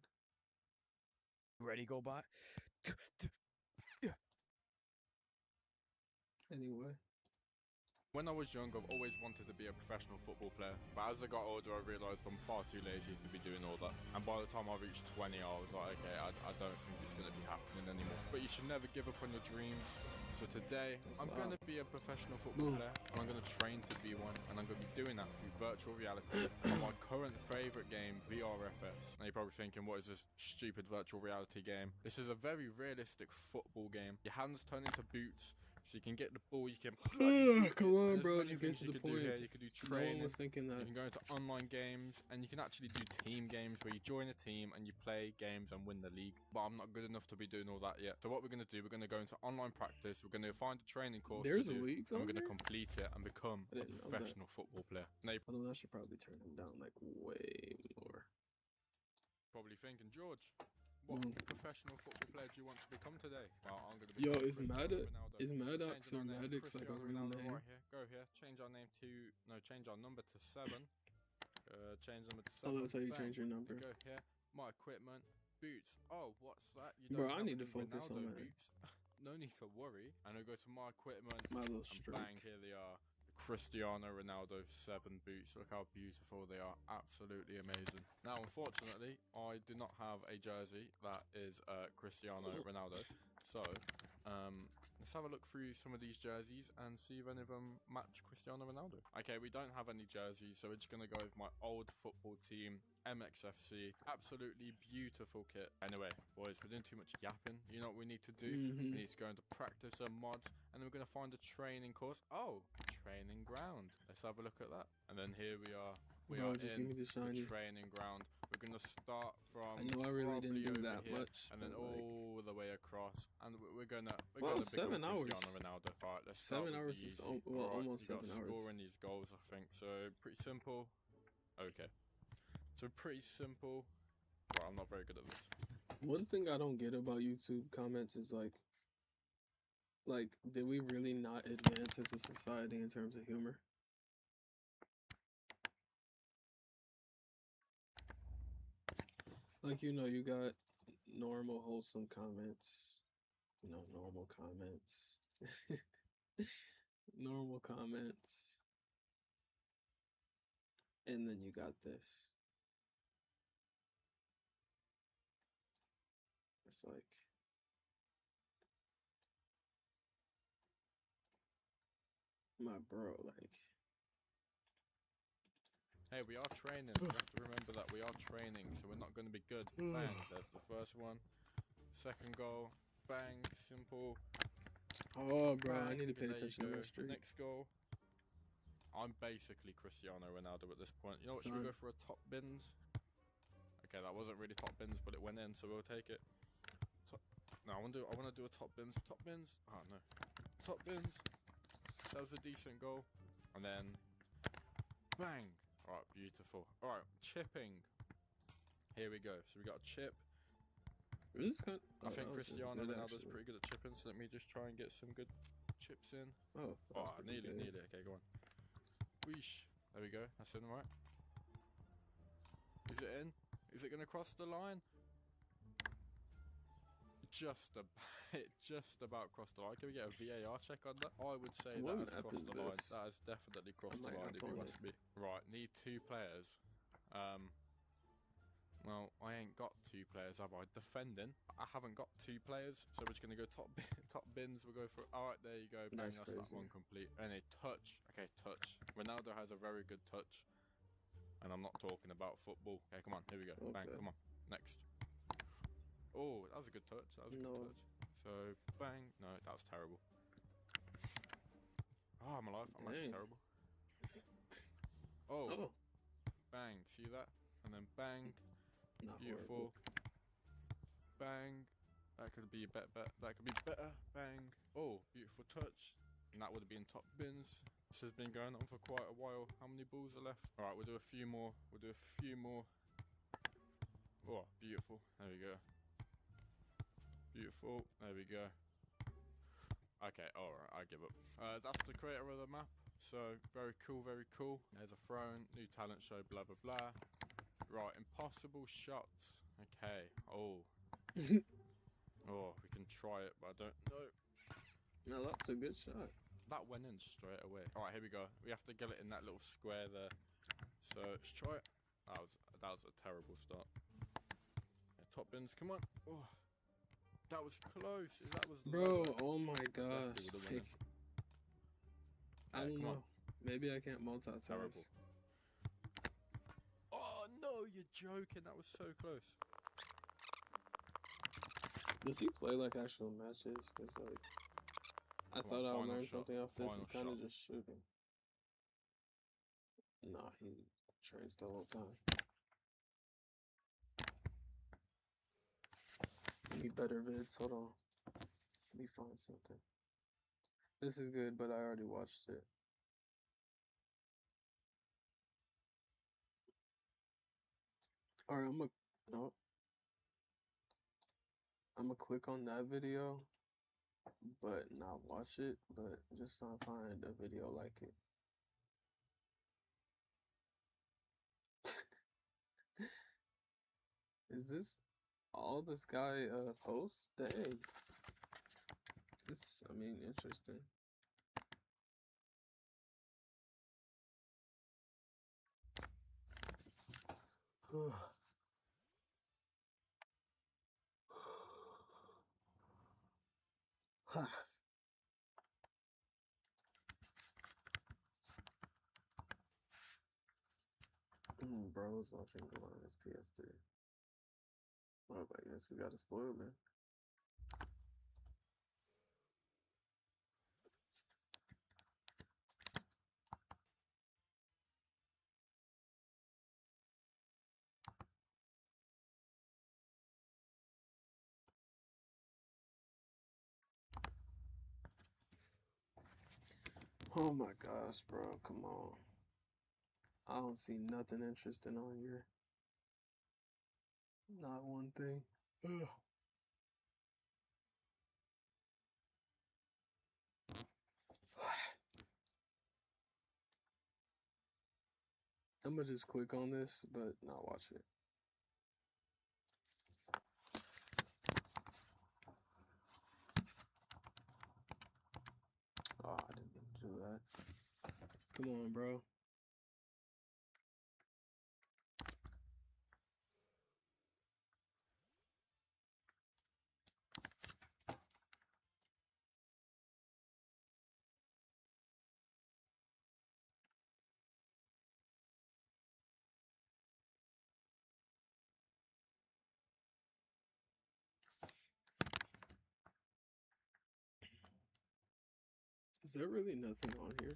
Speaker 3: ready go by.
Speaker 1: Anyway.
Speaker 3: When I was young, I've always wanted to be a professional football player, but as I got older, I realised I'm far too lazy to be doing all that. And by the time I reached 20, I was like, okay, I don't think it's going to be happening anymore. But you should never give up on your dreams. So today, I'm going to be a professional football player, and I'm going to train to be one, and I'm going to be doing that through virtual reality on my current favourite game, VRFS. Now you're probably thinking, what is this stupid virtual reality game? This is a very realistic football game. Your hands turn into boots, so you can get the ball, you can
Speaker 1: Come on, bro,
Speaker 3: many
Speaker 1: just get
Speaker 3: things
Speaker 1: to
Speaker 3: you
Speaker 1: the
Speaker 3: could do
Speaker 1: point.
Speaker 3: here. You could do
Speaker 1: No one
Speaker 3: training.
Speaker 1: was thinking that.
Speaker 3: You can go into online games, and you can actually do team games where you join a team and you play games and win the league. But I'm not good enough to be doing all that yet. So what we're going to do, we're going to go into online practice. We're going to find a training course
Speaker 1: There's
Speaker 3: to do,
Speaker 1: leagues
Speaker 3: and
Speaker 1: on
Speaker 3: we're going to
Speaker 1: there?
Speaker 3: complete it and become
Speaker 1: I
Speaker 3: a
Speaker 1: didn't know that.
Speaker 3: professional football player. Now you're
Speaker 1: Although I should probably turn him down like way more.
Speaker 3: probably thinking, George, what professional football player do you want to become today? Well, I'm going to
Speaker 1: Yo,
Speaker 3: become
Speaker 1: is
Speaker 3: Cristiano Ronaldo.
Speaker 1: is Maddox
Speaker 3: Changing
Speaker 1: or
Speaker 3: our name to
Speaker 1: Maddox like a
Speaker 3: Cristiano
Speaker 1: real
Speaker 3: Ronaldo
Speaker 1: name?
Speaker 3: right here. Go here. Change our name to change our number to 7. Change number to 7.
Speaker 1: Oh, that's how you
Speaker 3: Bang.
Speaker 1: change your number.
Speaker 3: You go here. My equipment. Boots. Oh, what's that? You
Speaker 1: Bro,
Speaker 3: don't
Speaker 1: I
Speaker 3: have
Speaker 1: need to
Speaker 3: any
Speaker 1: focus
Speaker 3: Ronaldo
Speaker 1: on that.
Speaker 3: boots. No need to worry. And I go to my equipment.
Speaker 1: My little
Speaker 3: And
Speaker 1: streak.
Speaker 3: bang, here they are. Cristiano Ronaldo 7 boots. Look how beautiful they are. Absolutely amazing. Now, unfortunately, I do not have a jersey that is Cristiano Ronaldo. So, let's have a look through some of these jerseys and see if any of them match Cristiano Ronaldo. Okay, we don't have any jerseys, so we're just going to go with my old football team, MXFC. Absolutely beautiful kit. Anyway, boys, we're doing too much yapping. You know what we need to do? We need to go into practice some mods, and then we're going to find a training course. Oh, training ground. Let's have a look at that. And then here we are. We
Speaker 1: Bro,
Speaker 3: are
Speaker 1: just
Speaker 3: in
Speaker 1: give me the shiny.
Speaker 3: training ground. We're going to start from
Speaker 1: I know I really didn't do
Speaker 3: over
Speaker 1: that
Speaker 3: here,
Speaker 1: much,
Speaker 3: and then
Speaker 1: but, like,
Speaker 3: all the way across, and we're gonna
Speaker 1: well,
Speaker 3: become
Speaker 1: 7 hours.
Speaker 3: Cristiano Ronaldo. Right, let's start
Speaker 1: 7
Speaker 3: with
Speaker 1: hours
Speaker 3: the
Speaker 1: is
Speaker 3: easy.
Speaker 1: well,
Speaker 3: Alright,
Speaker 1: almost
Speaker 3: you got
Speaker 1: 7 hours.
Speaker 3: scoring these goals, I think. So pretty simple. Okay. So pretty simple. Well, I'm not very good at this.
Speaker 1: One thing I don't get about YouTube comments is like, did we really not advance as a society in terms of humor? Like, you know, you got normal, wholesome comments. You know, normal comments. Normal comments. And then you got this. It's like, my bro, like,
Speaker 3: Hey, we are training. We have to remember that we are training, so we're not going to be good. Bang. There's the first one. Second goal. Bang. Simple.
Speaker 1: oh, bro, I
Speaker 3: Bang.
Speaker 1: need to pay
Speaker 3: There you
Speaker 1: attention to
Speaker 3: go.
Speaker 1: my streak.
Speaker 3: Next goal. I'm basically Cristiano Ronaldo at this point. You know what? Should we
Speaker 1: Son.
Speaker 3: go for a top bins? Okay, that wasn't really top bins, but it went in, so we'll take it. No, I want to do a top bins. Top bins? Oh no. Top bins. That was a decent goal. And then bang. Alright, beautiful. Alright, chipping. Here we go. So we got a chip.
Speaker 1: This kind
Speaker 3: I think
Speaker 1: that was really
Speaker 3: Cristiano
Speaker 1: good,
Speaker 3: Ronaldo's
Speaker 1: actually.
Speaker 3: pretty good at chipping, so let me just try and get some good chips in.
Speaker 1: Oh, that was pretty
Speaker 3: nearly.
Speaker 1: good.
Speaker 3: Okay, go on. Weesh. There we go. That's in, right? Is it in? Is it going to cross the line? It just about crossed the line. Can we get a VAR check on that? I would say
Speaker 1: What
Speaker 3: that has
Speaker 1: map
Speaker 3: crossed
Speaker 1: is
Speaker 3: the line.
Speaker 1: this?
Speaker 3: That has definitely crossed the
Speaker 1: might
Speaker 3: line
Speaker 1: hop
Speaker 3: if you
Speaker 1: on
Speaker 3: ask
Speaker 1: it.
Speaker 3: me. Right, need 2 players. Well, I ain't got 2 players, have I? Defending. I haven't got 2 players, so we're just gonna go top bins. We'll go for. All right, there you go. Bang,
Speaker 1: That's
Speaker 3: that's that
Speaker 1: crazy.
Speaker 3: one complete. And a touch. Okay, touch. Ronaldo has a very good touch, and I'm not talking about football. Okay, come on. Here we go. Bang.
Speaker 1: Okay.
Speaker 3: Come on. Next. Oh, that was a good touch. That was a good touch. So bang. No, that was terrible. Oh, I'm alive. I'm actually
Speaker 1: Dang.
Speaker 3: terrible. Oh.
Speaker 1: Oh,
Speaker 3: Bang. See that? And then bang.
Speaker 1: not
Speaker 3: Beautiful.
Speaker 1: horrible.
Speaker 3: Bang. That could be better. That could be better. Bang. Oh, beautiful touch. And that would have been top bins. This has been going on for quite a while. How many balls are left? All right, we'll do a few more. Oh, beautiful. There we go. Beautiful. There we go. Okay, alright, I give up. That's the creator of the map. So, very cool, very cool. There's a throne, new talent show, blah, blah, blah. Right, impossible shots. Okay, oh. Oh, we can try it, but I don't know.
Speaker 1: No, that's a good shot.
Speaker 3: That went in straight away. Alright, here we go. We have to get it in that little square there. So, let's try it. That was a terrible start. Yeah, top bins, come on. Oh. That was close. If that was
Speaker 1: Bro,
Speaker 3: lower,
Speaker 1: oh my
Speaker 3: definitely
Speaker 1: gosh.
Speaker 3: would have won
Speaker 1: Like,
Speaker 3: it.
Speaker 1: I
Speaker 3: Okay,
Speaker 1: don't
Speaker 3: come
Speaker 1: know.
Speaker 3: on.
Speaker 1: Maybe I can't multitask.
Speaker 3: Terrible. Oh no, you're joking. That was so close.
Speaker 1: Does he play like actual matches? Cause like, I
Speaker 3: Come
Speaker 1: thought
Speaker 3: on,
Speaker 1: I would
Speaker 3: final
Speaker 1: learn
Speaker 3: shot,
Speaker 1: something off this.
Speaker 3: final
Speaker 1: It's kind of
Speaker 3: shot.
Speaker 1: just shooting. Nah, he trains the whole time. Need better vids. Hold on. Let me find something. This is good, but I already watched it. Alright, no. I'm gonna click on that video, but not watch it, but just not find a video like it. Is this all this guy posts? Dang. It's, I mean, interesting. Bro's watching go on his PS3. Well, I guess we got a spoiler, man. Oh my gosh, bro, come on. I don't see nothing interesting on here. Not one thing. Ugh. I'm gonna just click on this, but not watch it. Oh, I didn't do that. Come on, bro. Is there really nothing on here?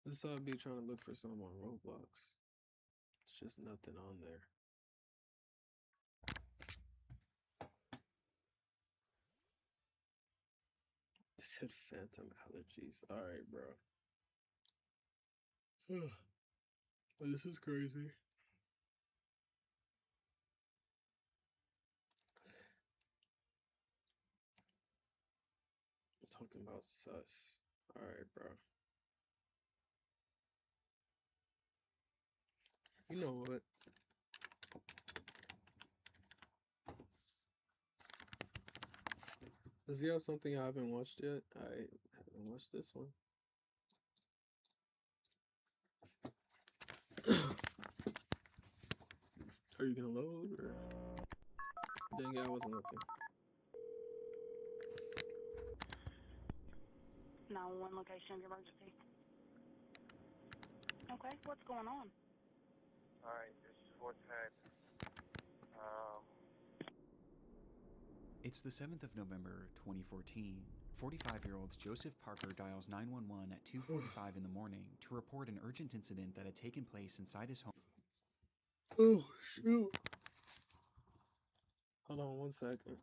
Speaker 1: This I'd be trying to look for some on Roblox. It's just nothing on there. This said phantom allergies. Alright, bro. This is crazy. I'm talking about sus. Alright, bro. You know what? Does he have something I haven't watched yet? I haven't watched this one. Are you gonna load or? Dang it, I wasn't looking.
Speaker 4: 911 location of your emergency. Okay, what's going on?
Speaker 5: Alright, this is what's happened.
Speaker 6: It's the 7th of November, 2014. 45-year-old Joseph Parker dials 911 at 2:45 in the morning to report an urgent incident that had taken place inside his home.
Speaker 1: Oh, shoot. Hold on 1 second.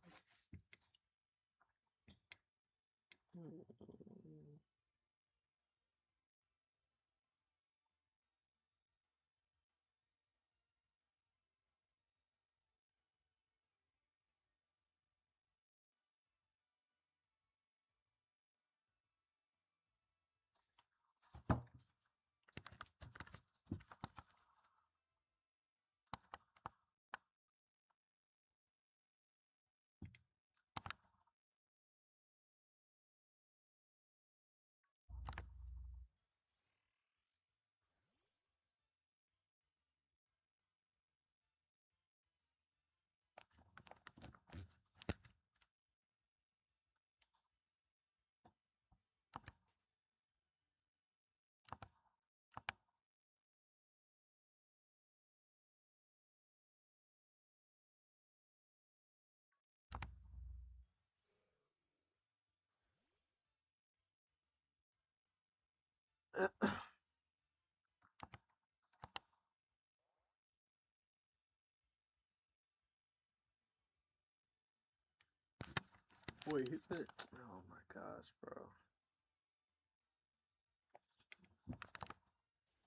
Speaker 1: Wait, hit that. Oh my gosh, bro.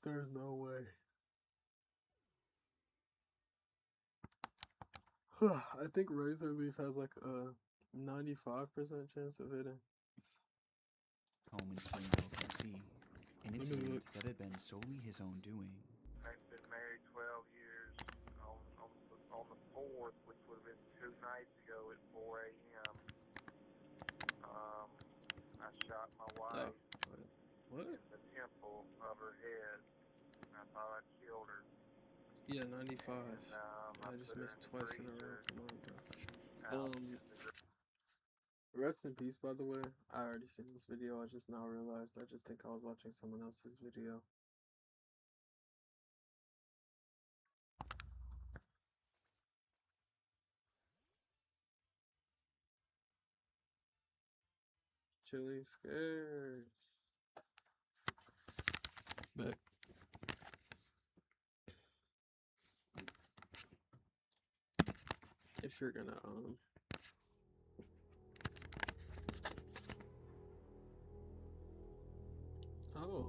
Speaker 1: There's no way. I think Razor Leaf has like a 95% chance of hitting.
Speaker 6: Home in Springville, Tennessee. An
Speaker 1: me
Speaker 6: incident
Speaker 1: look.
Speaker 6: that had been solely his own doing.
Speaker 5: I've been married 12 years. On the 4th, which would have been 2 nights ago at 4 a.m., I shot my wife
Speaker 1: What?
Speaker 5: in the temple of her head. I thought I killed her.
Speaker 1: Yeah, 95.
Speaker 5: And,
Speaker 1: I just
Speaker 5: put her
Speaker 1: missed
Speaker 5: in the
Speaker 1: twice in a row.
Speaker 5: freezer
Speaker 1: Come on, bro.
Speaker 5: out in the
Speaker 1: Rest in peace, by the way. I already seen this video. I just now realized. I just think I was watching someone else's video. Chili scares. But if you're gonna oh,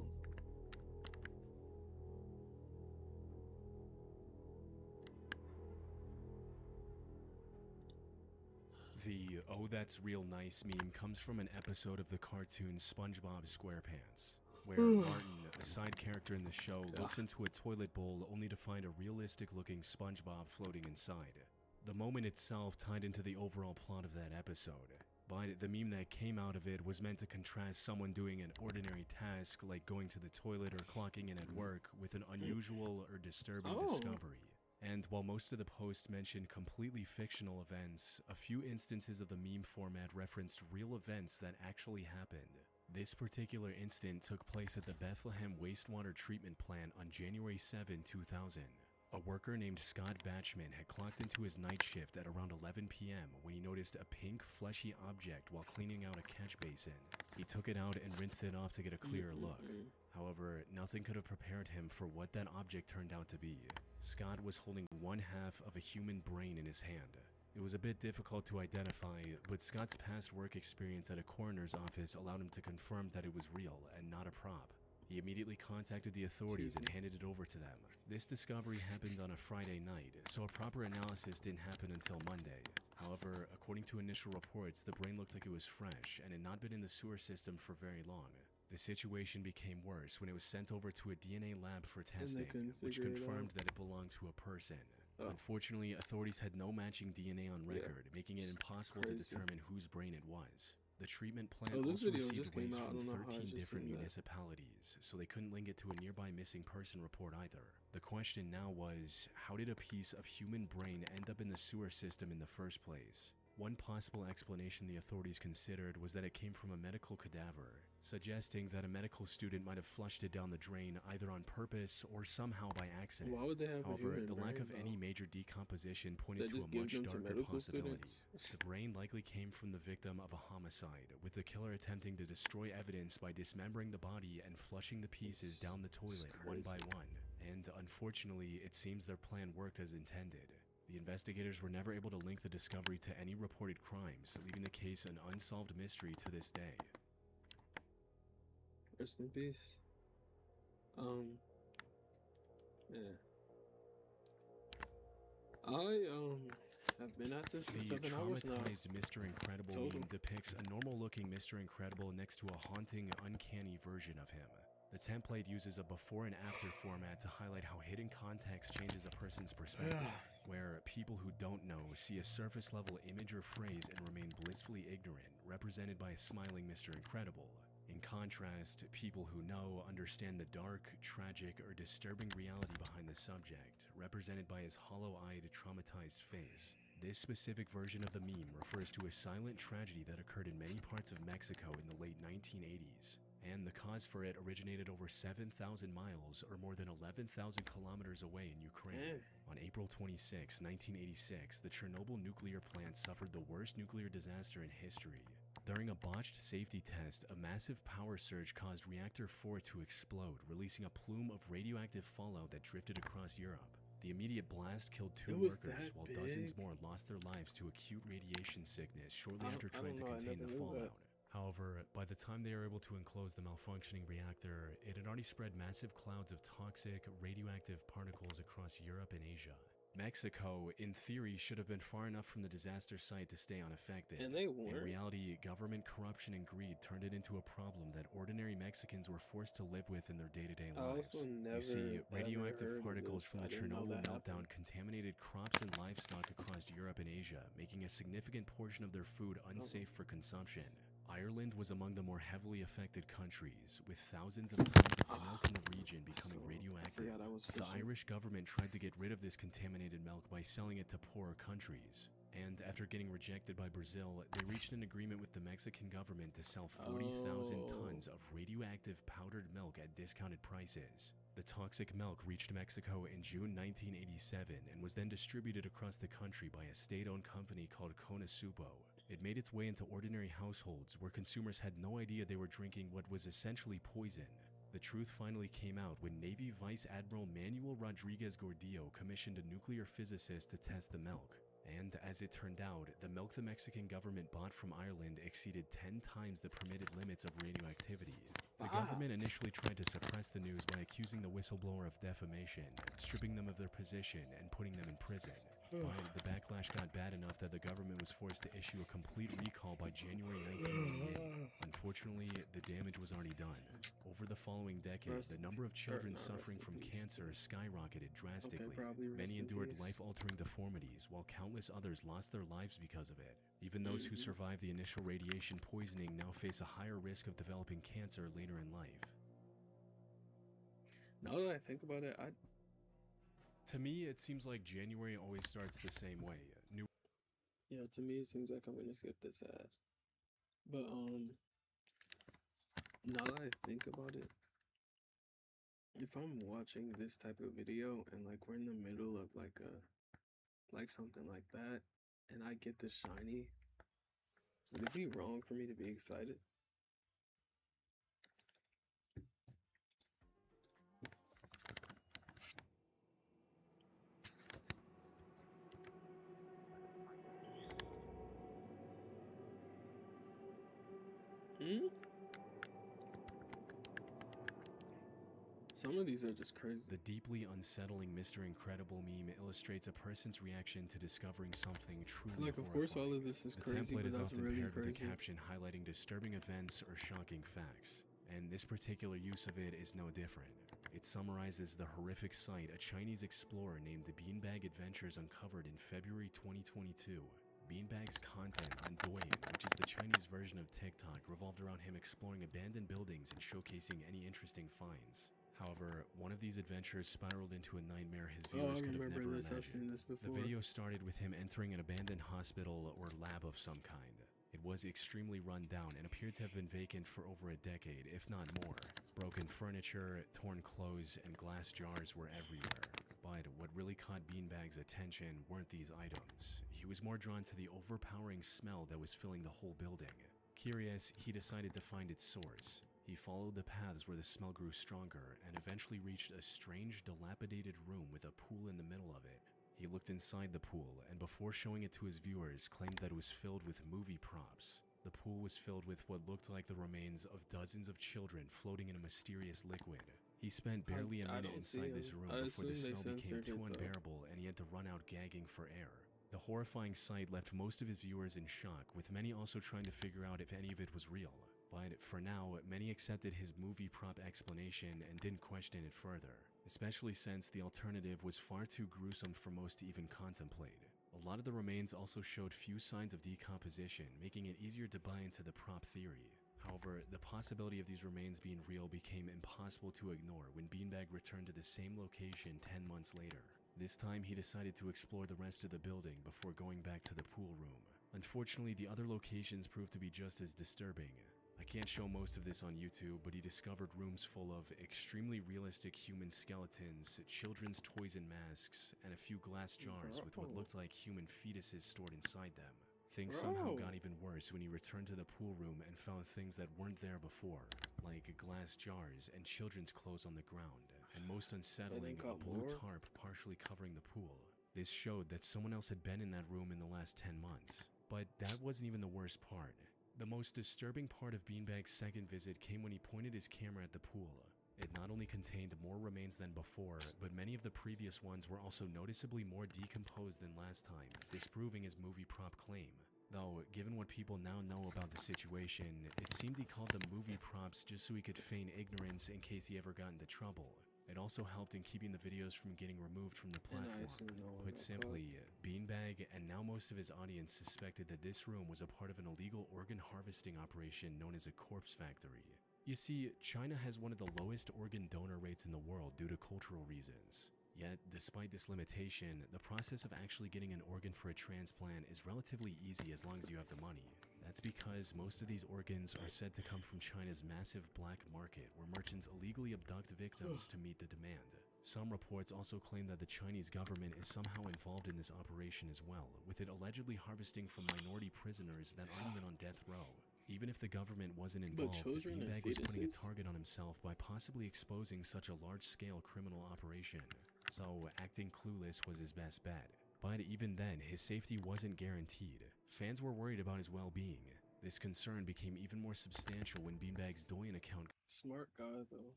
Speaker 7: The "Oh That's Real Nice" meme comes from an episode of the cartoon SpongeBob SquarePants, where Martin, a side character in the show, looks into a toilet bowl only to find a realistic-looking SpongeBob floating inside. The moment itself tied into the overall plot of that episode, but the meme that came out of it was meant to contrast someone doing an ordinary task like going to the toilet or clocking in at work with an unusual or disturbing discovery. And while most of the posts mentioned completely fictional events, a few instances of the meme format referenced real events that actually happened. This particular incident took place at the Bethlehem wastewater treatment plant on January 7, 2000. A worker named Scott Batchman had clocked into his night shift at around 11 p.m. when he noticed a pink, fleshy object while cleaning out a catch basin. He took it out and rinsed it off to get a clearer look. However, nothing could have prepared him for what that object turned out to be. Scott was holding one half of a human brain in his hand. It was a bit difficult to identify, but Scott's past work experience at a coroner's office allowed him to confirm that it was real and not a prop. He immediately contacted the authorities and handed it over to them. This discovery happened on a Friday night, so a proper analysis didn't happen until Monday. However, according to initial reports, the brain looked like it was fresh and had not been in the sewer system for very long. The situation became worse when it was sent over to a DNA lab for testing, which confirmed that it belonged to a person. Unfortunately, authorities had no matching DNA on record, making it impossible to determine whose brain it was. The treatment plant also received waste from 13 different municipalities, so they couldn't link it to a nearby missing person report either. The question now was, how did a piece of human brain end up in the sewer system in the first place? One possible explanation the authorities considered was that it came from a medical cadaver, suggesting that a medical student might have flushed it down the drain either on purpose or somehow by accident.
Speaker 1: Why would they have
Speaker 7: However,
Speaker 1: a human
Speaker 7: the lack
Speaker 1: brain,
Speaker 7: of any major decomposition pointed to
Speaker 1: just
Speaker 7: a
Speaker 1: give
Speaker 7: much
Speaker 1: them to
Speaker 7: darker
Speaker 1: medical
Speaker 7: possibility.
Speaker 1: students?
Speaker 7: The brain likely came from the victim of a homicide, with the killer attempting to destroy evidence by dismembering the body and flushing the pieces down the toilet one by one. And unfortunately, it seems their plan worked as intended. The investigators were never able to link the discovery to any reported crimes, leaving the case an unsolved mystery to this day.
Speaker 1: Rest in peace. Yeah. I've been at this for
Speaker 7: The
Speaker 1: 7 hours now.
Speaker 7: traumatized Mr. Incredible
Speaker 1: Told
Speaker 7: meme
Speaker 1: him.
Speaker 7: depicts a normal-looking Mr. Incredible next to a haunting, uncanny version of him. The template uses a before and after format to highlight how hidden context changes a person's perspective, where people who don't know see a surface-level image or phrase and remain blissfully ignorant, represented by a smiling Mr. Incredible. In contrast, people who know understand the dark, tragic, or disturbing reality behind the subject, represented by his hollow-eyed, traumatized face. This specific version of the meme refers to a silent tragedy that occurred in many parts of Mexico in the late 1980s. And the cause for it originated over 7,000 miles, or more than 11,000 kilometers away in Ukraine. On April 26, 1986, the Chernobyl nuclear plant suffered the worst nuclear disaster in history. During a botched safety test, a massive power surge caused Reactor 4 to explode, releasing a plume of radioactive fallout that drifted across Europe. The immediate blast killed 2 workers, while dozens more lost their lives to acute radiation sickness shortly after trying to contain the fallout. However, by the time they were able to enclose the malfunctioning reactor, it had already spread massive clouds of toxic, radioactive particles across Europe and Asia. Mexico, in theory, should have been far enough from the disaster site to stay unaffected.
Speaker 1: And they weren't.
Speaker 7: In reality, government corruption and greed turned it into a problem that ordinary Mexicans were forced to live with in their day-to-day lives. You see, radioactive particles from the Chernobyl meltdown contaminated crops and livestock across Europe and Asia, making a significant portion of their food unsafe for consumption. Ireland was among the more heavily affected countries, with thousands of tons of milk in the region becoming radioactive. The Irish government tried to get rid of this contaminated milk by selling it to poorer countries. And after getting rejected by Brazil, they reached an agreement with the Mexican government to sell 40,000 tons of radioactive powdered milk at discounted prices. The toxic milk reached Mexico in June 1987 and was then distributed across the country by a state-owned company called Conasupo. It made its way into ordinary households where consumers had no idea they were drinking what was essentially poison. The truth finally came out when Navy Vice Admiral Manuel Rodriguez Gordillo commissioned a nuclear physicist to test the milk. And as it turned out, the milk the Mexican government bought from Ireland exceeded 10 times the permitted limits of radioactivity. The government initially tried to suppress the news by accusing the whistleblower of defamation, stripping them of their position, and putting them in prison. But the backlash got bad enough that the government was forced to issue a complete recall by January 1988. Unfortunately, the damage was already done. Over the following decade, the number of children suffering from cancer skyrocketed drastically. Many endured life-altering deformities, while countless others lost their lives because of it. Even those who survived the initial radiation poisoning now face a higher risk of developing cancer later in life.
Speaker 1: Now that I think about it,
Speaker 7: To me, it seems like January always starts the same way.
Speaker 1: Yeah, to me it seems like I'm gonna skip this ad. But now that I think about it, if I'm watching this type of video and like we're in the middle of like something like that and I get the shiny, would it be wrong for me to be excited? Some of these are just crazy.
Speaker 7: The deeply unsettling Mr. Incredible meme illustrates a person's reaction to discovering something truly
Speaker 1: Like, of course, all of this is
Speaker 7: The
Speaker 1: crazy,
Speaker 7: template
Speaker 1: but
Speaker 7: is
Speaker 1: that's
Speaker 7: often
Speaker 1: really
Speaker 7: paired with
Speaker 1: crazy.
Speaker 7: a caption highlighting disturbing events or shocking facts, and this particular use of it is no different. It summarizes the horrific sight a Chinese explorer named the Beanbag Adventures uncovered in February 2022. Beanbag's content on Douyin, which is the Chinese version of TikTok, revolved around him exploring abandoned buildings and showcasing any interesting finds. However, one of these adventures spiraled into a nightmare his viewers could have never
Speaker 1: this. I've
Speaker 7: imagined.
Speaker 1: seen this before.
Speaker 7: The video started with him entering an abandoned hospital or lab of some kind. It was extremely run down and appeared to have been vacant for over a decade, if not more. Broken furniture, torn clothes, and glass jars were everywhere. But what really caught Beanbag's attention weren't these items. He was more drawn to the overpowering smell that was filling the whole building. Curious, he decided to find its source. He followed the paths where the smell grew stronger and eventually reached a strange, dilapidated room with a pool in the middle of it. He looked inside the pool and before showing it to his viewers claimed that it was filled with movie props. The pool was filled with what looked like the remains of dozens of children floating in a mysterious liquid. He spent barely a minute inside this room before the smell became too unbearable and he had to run out gagging for air. The horrifying sight left most of his viewers in shock, with many also trying to figure out if any of it was real. But for now, many accepted his movie prop explanation and didn't question it further, especially since the alternative was far too gruesome for most to even contemplate. A lot of the remains also showed few signs of decomposition, making it easier to buy into the prop theory. However, the possibility of these remains being real became impossible to ignore when Beanbag returned to the same location 10 months later. This time, he decided to explore the rest of the building before going back to the pool room. Unfortunately, the other locations proved to be just as disturbing. I can't show most of this on YouTube, but he discovered rooms full of extremely realistic human skeletons, children's toys and masks, and a few glass jars with what looked like human fetuses stored inside them. Things somehow got even worse when he returned to the pool room and found things that weren't there before, like glass jars and children's clothes on the ground, and most unsettling, a blue tarp partially covering the pool. This showed that someone else had been in that room in the last 10 months. But that wasn't even the worst part. The most disturbing part of Beanbag's second visit came when he pointed his camera at the pool. It not only contained more remains than before, but many of the previous ones were also noticeably more decomposed than last time, disproving his movie prop claim. Though, given what people now know about the situation, it seemed he called them movie props just so he could feign ignorance in case he ever got into trouble. It also helped in keeping the videos from getting removed from the platform. Put simply, Beanbag and now most of his audience suspected that this room was a part of an illegal organ harvesting operation known as a corpse factory. You see, China has one of the lowest organ donor rates in the world due to cultural reasons. Yet, despite this limitation, the process of actually getting an organ for a transplant is relatively easy as long as you have the money. That's because most of these organs are said to come from China's massive black market, where merchants illegally abduct victims to meet the demand. Some reports also claim that the Chinese government is somehow involved in this operation as well, with it allegedly harvesting from minority prisoners that aren't even on death row. Even if the government wasn't involved, Beanbag was putting a target on himself by possibly exposing such a large-scale criminal operation. So, acting clueless was his best bet. But even then, his safety wasn't guaranteed. Fans were worried about his well-being. This concern became even more substantial when Beanbag's Douyin account
Speaker 1: Smart guy though,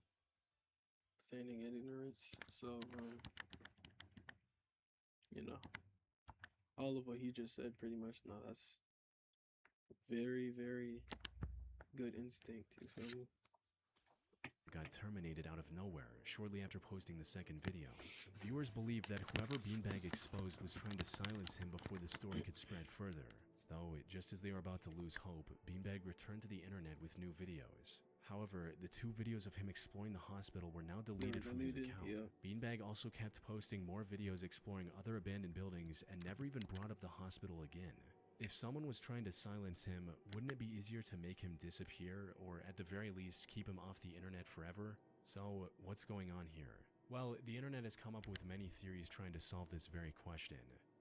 Speaker 1: feigning ignorance. So you know, all of what he just said, pretty much. No, that's very, very good instinct. You feel me?
Speaker 7: got terminated out of nowhere shortly after posting the second video. Viewers believed that whoever Beanbag exposed was trying to silence him before the story could spread further. Though, just as they were about to lose hope, Beanbag returned to the internet with new videos. However, the 2 videos of him exploring the hospital were now deleted from his account.
Speaker 1: Yeah.
Speaker 7: Beanbag also kept posting more videos exploring other abandoned buildings and never even brought up the hospital again. If someone was trying to silence him, wouldn't it be easier to make him disappear, or at the very least keep him off the internet forever? So, what's going on here? Well, the internet has come up with many theories trying to solve this very question,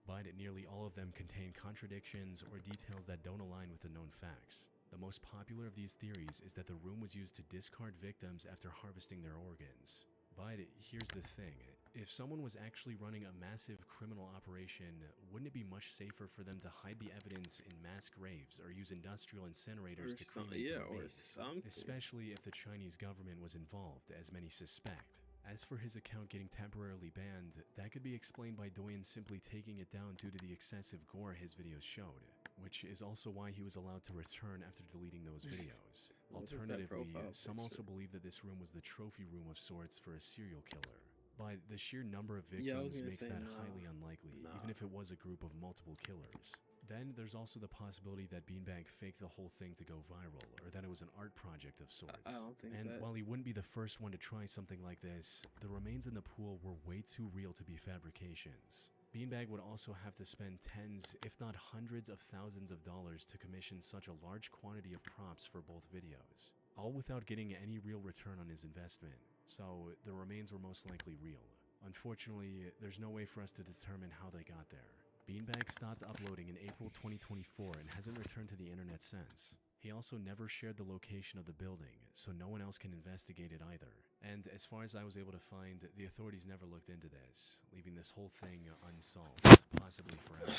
Speaker 7: but nearly all of them contain contradictions or details that don't align with the known facts. The most popular of these theories is that the room was used to discard victims after harvesting their organs. But here's the thing. If someone was actually running a massive criminal operation, wouldn't it be much safer for them to hide the evidence in mass graves or use industrial incinerators to cremate the remains? Especially if the Chinese government was involved, as many suspect. As for his account getting temporarily banned, that could be explained by Douyin simply taking it down due to the excessive gore his videos showed, which is also why he was allowed to return after deleting those videos. Alternatively, some also believe that this room was the trophy room of sorts for a serial killer. But the sheer number of victims makes that highly unlikely, even if it was a group of multiple killers. Then there's also the possibility that Beanbag faked the whole thing to go viral, or that it was an art project of sorts.
Speaker 1: I don't think
Speaker 7: and
Speaker 1: that.
Speaker 7: While he wouldn't be the first one to try something like this, the remains in the pool were way too real to be fabrications. Beanbag would also have to spend tens, if not hundreds of thousands of dollars to commission such a large quantity of props for both videos, all without getting any real return on his investment. So the remains were most likely real. Unfortunately, there's no way for us to determine how they got there. Beanbag stopped uploading in April 2024 and hasn't returned to the internet since. He also never shared the location of the building, so no one else can investigate it either. And as far as I was able to find, the authorities never looked into this, leaving this whole thing unsolved, possibly forever.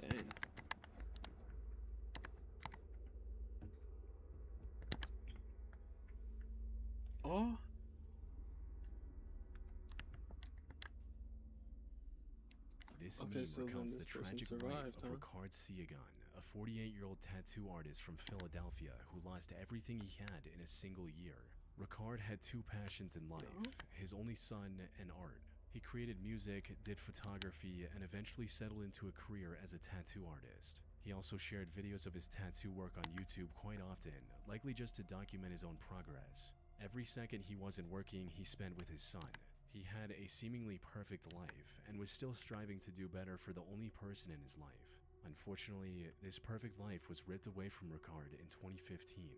Speaker 1: Dang. Oh.
Speaker 7: This
Speaker 1: Okay,
Speaker 7: meme
Speaker 1: so
Speaker 7: recounts
Speaker 1: this
Speaker 7: the
Speaker 1: person
Speaker 7: tragic
Speaker 1: survived,
Speaker 7: life of
Speaker 1: huh?
Speaker 7: Ricard Siagon, a 48-year-old tattoo artist from Philadelphia who lost everything he had in a single year. Ricard had 2 passions in life, his only son and art. He created music, did photography, and eventually settled into a career as a tattoo artist. He also shared videos of his tattoo work on YouTube quite often, likely just to document his own progress. Every second he wasn't working, he spent with his son. He had a seemingly perfect life, and was still striving to do better for the only person in his life. Unfortunately, this perfect life was ripped away from Ricard in 2015.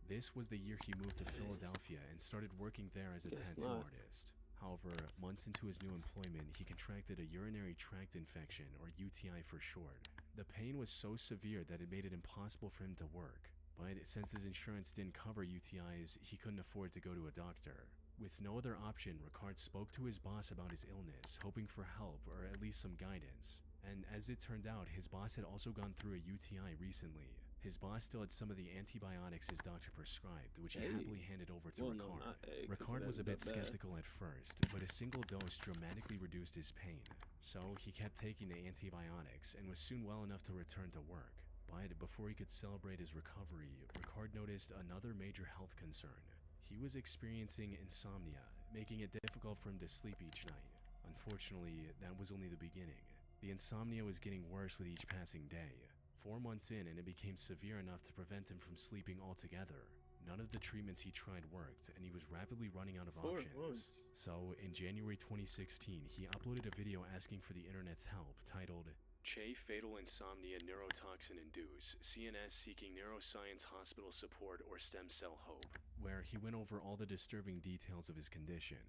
Speaker 7: This was the year he moved to Philadelphia and started working there as a tattoo artist. However, months into his new employment, he contracted a urinary tract infection, or UTI for short. The pain was so severe that it made it impossible for him to work. But since his insurance didn't cover UTIs, he couldn't afford to go to a doctor. With no other option, Ricard spoke to his boss about his illness, hoping for help or at least some guidance. And as it turned out, his boss had also gone through a UTI recently. His boss still had some of the antibiotics his doctor prescribed, which he happily handed over to Ricard. Ricard was a bit skeptical at first, but a single dose dramatically reduced his pain. So he kept taking the antibiotics and was soon well enough to return to work. But before he could celebrate his recovery, Ricard noticed another major health concern. He was experiencing insomnia, making it difficult for him to sleep each night. Unfortunately, that was only the beginning. The insomnia was getting worse with each passing day. 4 months in, and it became severe enough to prevent him from sleeping altogether. None of the treatments he tried worked, and he was rapidly running out of options. So, in January 2016, he uploaded a video asking for the internet's help, titled, Che Fatal Insomnia Neurotoxin Induce, CNS Seeking Neuroscience Hospital Support or Stem Cell Hope, where he went over all the disturbing details of his condition.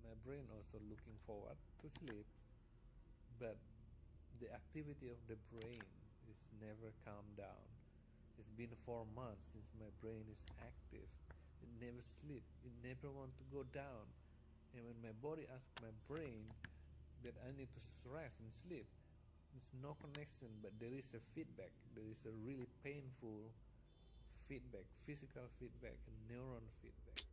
Speaker 8: My brain also looking forward to sleep, but the activity of the brain is never calmed down. It's been 4 months since my brain is active. It never sleep. It never want to go down. And when my body asks my brain that I need to rest and sleep, there's no connection, but there is a feedback. There is a really painful feedback, physical feedback, and neuron feedback.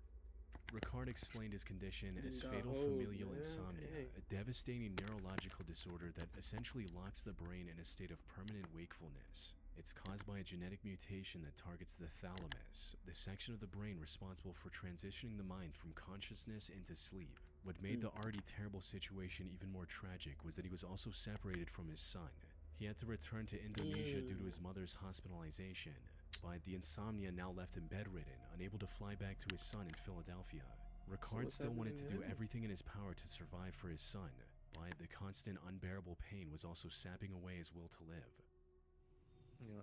Speaker 7: Ricard explained his condition as
Speaker 1: Got
Speaker 7: fatal
Speaker 1: hold,
Speaker 7: familial
Speaker 1: man.
Speaker 7: insomnia,
Speaker 1: Dang.
Speaker 7: a devastating neurological disorder that essentially locks the brain in a state of permanent wakefulness. It's caused by a genetic mutation that targets the thalamus, the section of the brain responsible for transitioning the mind from consciousness into sleep. What made the already terrible situation even more tragic was that he was also separated from his son. He had to return to Indonesia due to his mother's hospitalization. But the insomnia now left him bedridden, unable to fly back to his son in Philadelphia. Ricard
Speaker 1: what's
Speaker 7: still wanted
Speaker 1: happening
Speaker 7: to do
Speaker 1: now?
Speaker 7: everything in his power to survive for his son, but the constant unbearable pain was also sapping away his will to live.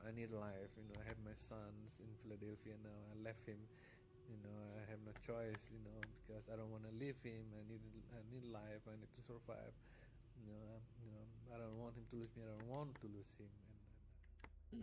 Speaker 8: I need life. I have my sons in Philadelphia now. I left him. I have no choice. Because I don't want to leave him. I need life. I need to survive. I don't want him to lose me. I don't want to lose him.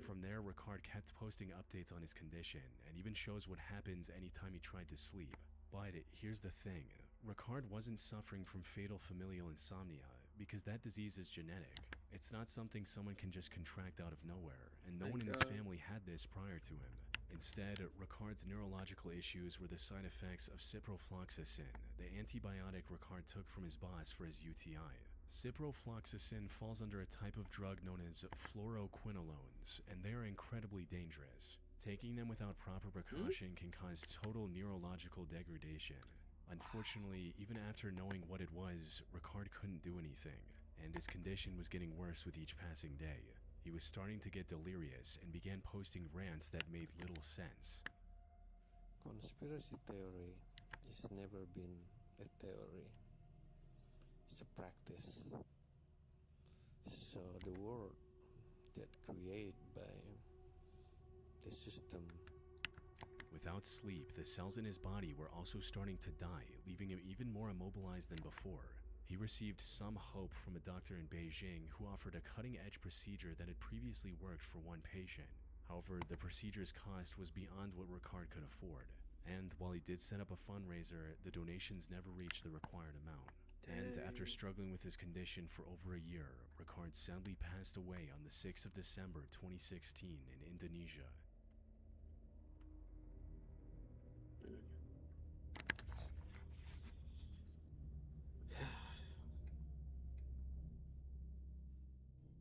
Speaker 7: From there, Ricard kept posting updates on his condition, and even shows what happens anytime he tried to sleep. But here's the thing, Ricard wasn't suffering from fatal familial insomnia, because that disease is genetic. It's not something someone can just contract out of nowhere, and no one in his family had this prior to him. Instead, Ricard's neurological issues were the side effects of ciprofloxacin, the antibiotic Ricard took from his boss for his UTI. Ciprofloxacin falls under a type of drug known as fluoroquinolones, and they are incredibly dangerous. Taking them without proper precaution can cause total neurological degradation. Unfortunately, even after knowing what it was, Ricard couldn't do anything, and his condition was getting worse with each passing day. He was starting to get delirious and began posting rants that made little sense.
Speaker 9: Conspiracy theory has never been a theory. It's a practice. So the world that created by the system.
Speaker 7: Without sleep, the cells in his body were also starting to die, leaving him even more immobilized than before. He received some hope from a doctor in Beijing who offered a cutting-edge procedure that had previously worked for one patient. However, the procedure's cost was beyond what Ricard could afford. And while he did set up a fundraiser, the donations never reached the required amount. And after struggling with his condition for over a year, Ricard sadly passed away on the 6th of December 2016 in Indonesia.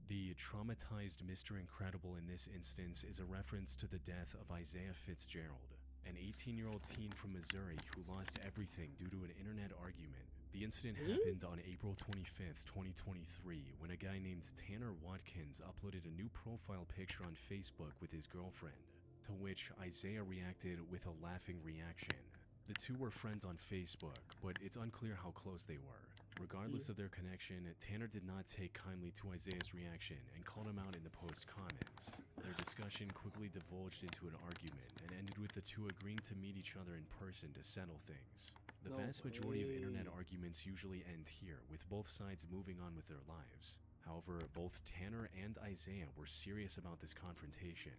Speaker 7: The traumatized Mr. Incredible in this instance is a reference to the death of Isaiah Fitzgerald, an 18-year-old teen from Missouri who lost everything due to an internet argument. The incident happened on April 25th, 2023, when a guy named Tanner Watkins uploaded a new profile picture on Facebook with his girlfriend, to which Isaiah reacted with a laughing reaction. The two were friends on Facebook, but it's unclear how close they were. Regardless of their connection, Tanner did not take kindly to Isaiah's reaction and called him out in the post's comments. Their discussion quickly divulged into an argument and ended with the two agreeing to meet each other in person to settle things. The vast majority of internet arguments usually end here, with both sides moving on with their lives. However, both Tanner and Isaiah were serious about this confrontation.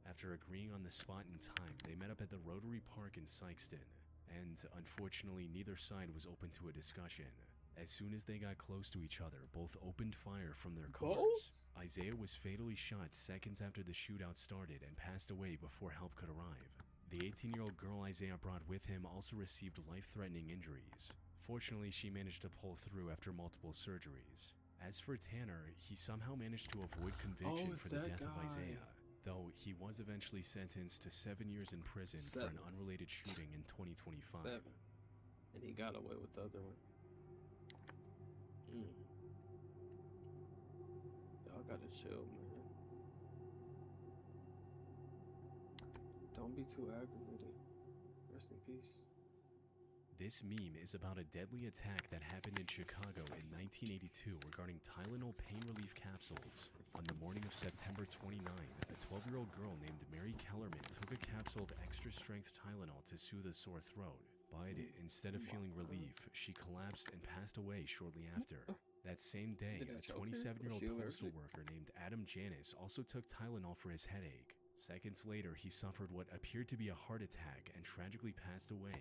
Speaker 7: After agreeing on the spot and time, they met up at the Rotary Park in Sykeston, and unfortunately neither side was open to a discussion. As soon as they got close to each other, both opened fire from their cars. Isaiah was fatally shot seconds after the shootout started and passed away before help could arrive. The 18-year-old girl Isaiah brought with him also received life-threatening injuries. Fortunately, she managed to pull through after multiple surgeries. As for Tanner, he somehow managed to avoid conviction for the death of Isaiah, though he was eventually sentenced to 7 years in prison for an unrelated shooting in 2025.
Speaker 1: 7. And he got away with the other one. Y'all gotta chill, man. Don't be too aggravated. Rest in peace.
Speaker 7: This meme is about a deadly attack that happened in Chicago in 1982 regarding Tylenol pain relief capsules. On the morning of September 29, a 12-year-old girl named Mary Kellerman took a capsule of extra-strength Tylenol to soothe a sore throat. But instead of feeling relief, she collapsed and passed away shortly after. That same day, a 27-year-old postal worker named Adam Janis also took Tylenol for his headache. Seconds later, he suffered what appeared to be a heart attack and tragically passed away.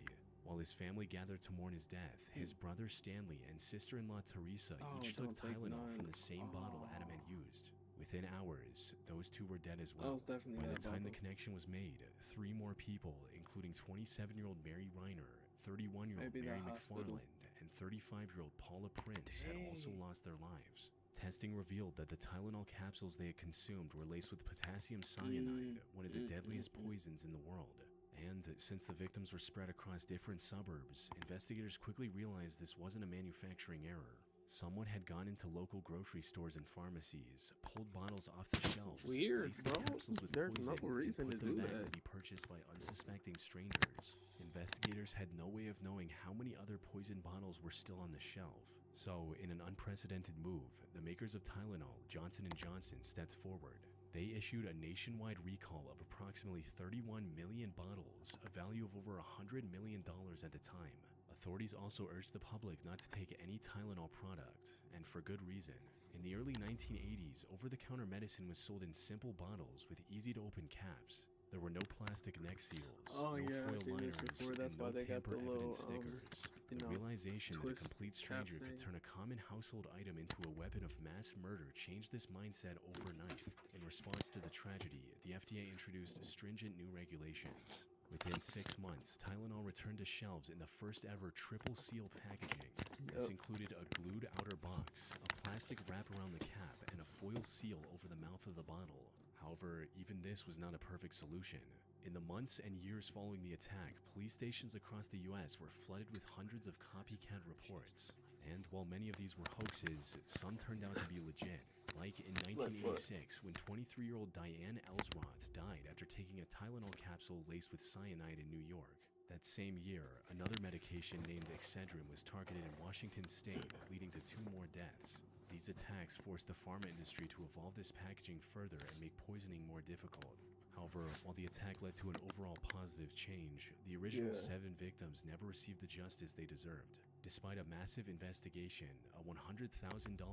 Speaker 7: While his family gathered to mourn his death, his brother Stanley and sister-in-law Teresa each took
Speaker 1: don't take
Speaker 7: Tylenol from
Speaker 1: none.
Speaker 7: the same bottle Adam had used. Within hours, those two were dead as
Speaker 1: Oh,
Speaker 7: well.
Speaker 1: it's definitely
Speaker 7: By the
Speaker 1: that
Speaker 7: time the
Speaker 1: bottle.
Speaker 7: connection was made, 3 more people, including 27-year-old Mary Reiner, 31-year-old
Speaker 1: Maybe
Speaker 7: Mary
Speaker 1: that hospital.
Speaker 7: McFarland, and 35-year-old Paula Prince had also lost their lives. Testing revealed that the Tylenol capsules they had consumed were laced with potassium cyanide, one of the deadliest poisons in the world. And since the victims were spread across different suburbs, investigators quickly realized this wasn't a manufacturing error. Someone had gone into local grocery stores and pharmacies, pulled bottles off the shelves,
Speaker 1: Weird,
Speaker 7: laced the
Speaker 1: bro.
Speaker 7: capsules with
Speaker 1: There's no
Speaker 7: poison,
Speaker 1: reason
Speaker 7: and
Speaker 1: to
Speaker 7: put them
Speaker 1: do
Speaker 7: back
Speaker 1: that.
Speaker 7: to be purchased by unsuspecting strangers. Investigators had no way of knowing how many other poison bottles were still on the shelf. So, in an unprecedented move, the makers of Tylenol, Johnson & Johnson, stepped forward. They issued a nationwide recall of approximately 31 million bottles, a value of over $100 million at the time. Authorities also urged the public not to take any Tylenol product, and for good reason. In the early 1980s, over-the-counter medicine was sold in simple bottles with easy-to-open caps. There were no plastic neck seals,
Speaker 1: Oh,
Speaker 7: no
Speaker 1: yeah, I've
Speaker 7: foil
Speaker 1: seen this
Speaker 7: liners,
Speaker 1: before. That's
Speaker 7: and
Speaker 1: why
Speaker 7: no
Speaker 1: they got the
Speaker 7: tamper-evident
Speaker 1: little,
Speaker 7: stickers.
Speaker 1: you
Speaker 7: The
Speaker 1: know,
Speaker 7: realization that a
Speaker 1: twist
Speaker 7: complete
Speaker 1: cap
Speaker 7: stranger could
Speaker 1: thing.
Speaker 7: turn a common household item into a weapon of mass murder changed this mindset overnight. In response to the tragedy, the FDA introduced stringent new regulations. Within 6 months, Tylenol returned to shelves in the first ever triple seal packaging. This included a glued outer box, a plastic wrap around the cap, and a foil seal over the mouth of the bottle. However, even this was not a perfect solution. In the months and years following the attack, police stations across the US were flooded with hundreds of copycat reports. And while many of these were hoaxes, some turned out to be legit. Like in 1986, when 23-year-old Diane Ellsroth died after taking a Tylenol capsule laced with cyanide in New York. That same year, another medication named Excedrin was targeted in Washington state, leading to 2 more deaths. These attacks forced the pharma industry to evolve this packaging further and make poisoning more difficult. However, while the attack led to an overall positive change, the original 7 victims never received the justice they deserved. Despite a massive investigation, a $100,000